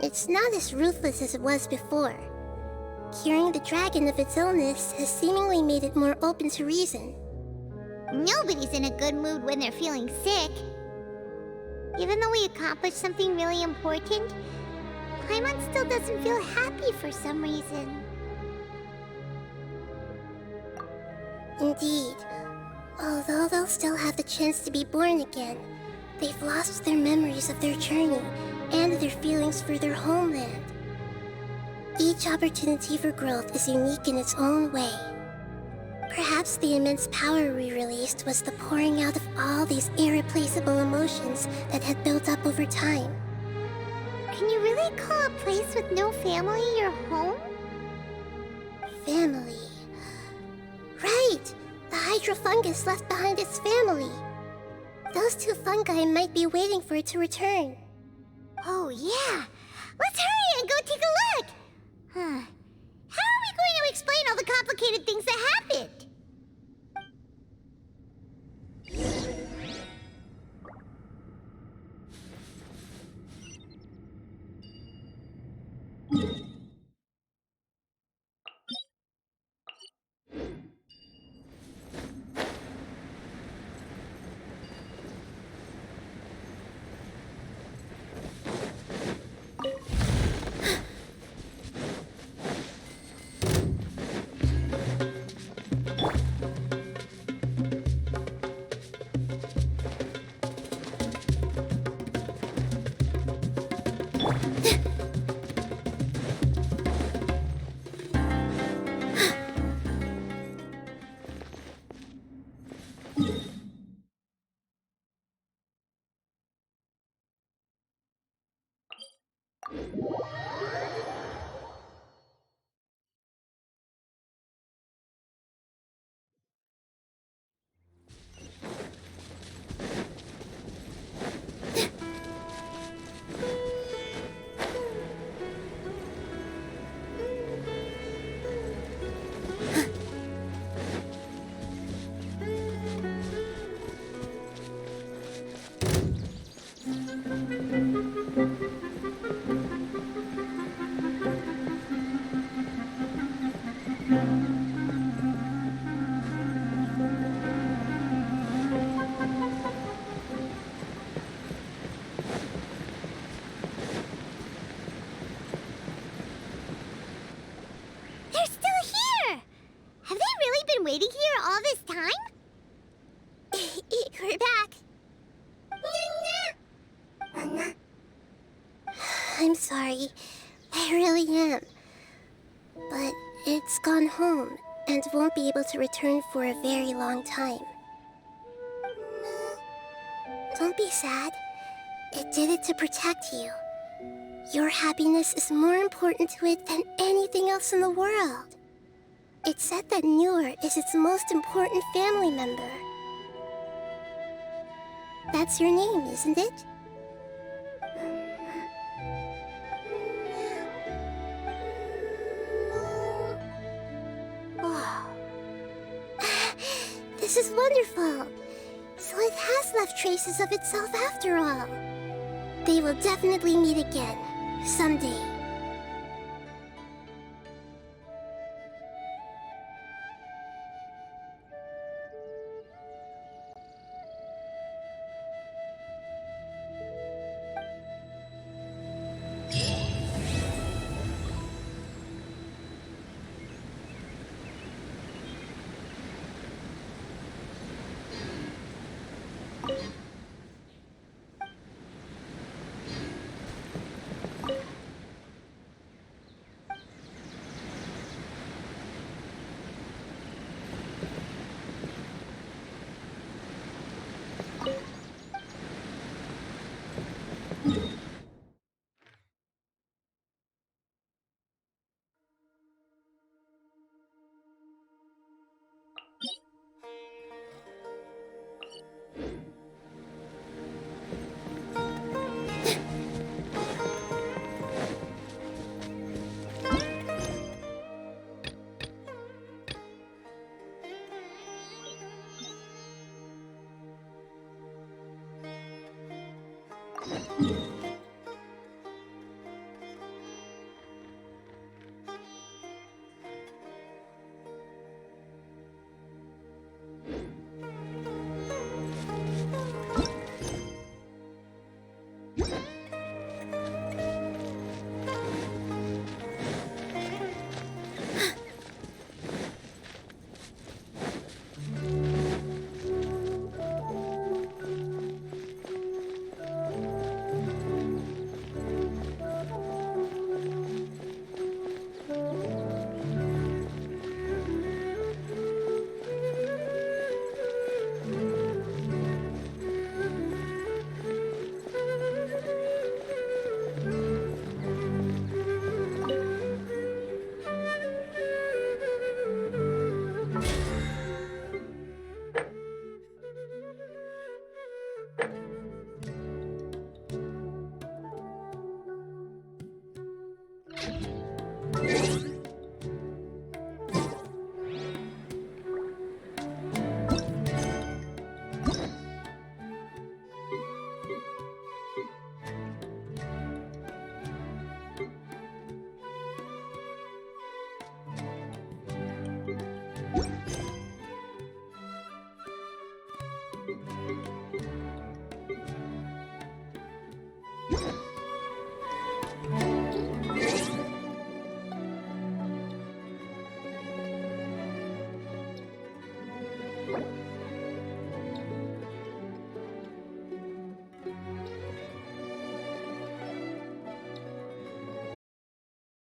It's not as ruthless as it was before. Curing the dragon of its illness has seemingly made it more open to reason. Nobody's in a good mood when they're feeling sick. Even though we accomplished something really important, Paimon still doesn't feel happy for some reason. Indeed. Although they'll still have the chance to be born again, they've lost their memories of their journey and their feelings for their homeland. Each opportunity for growth is unique in its own way. Perhaps the immense power we released was the pouring out of all these irreplaceable emotions that had built up over time. Can you really call a place with no family your home? Family. Right! The hydrofungus left behind its family. Those two fungi might be waiting for it to return. Oh yeah! Let's hurry and go take a look! How are we going to explain all the complicated things that happened? Waiting here all this time? We're back. I'm sorry. I really am. But it's gone home and won't be able to return for a very long time. Don't be sad. It did it to protect you. Your happiness is more important to it than anything else in the world. It's said that Newer is its most important family member. That's your name, isn't it? Oh. This is wonderful. So it has left traces of itself after all. They will definitely meet again, someday.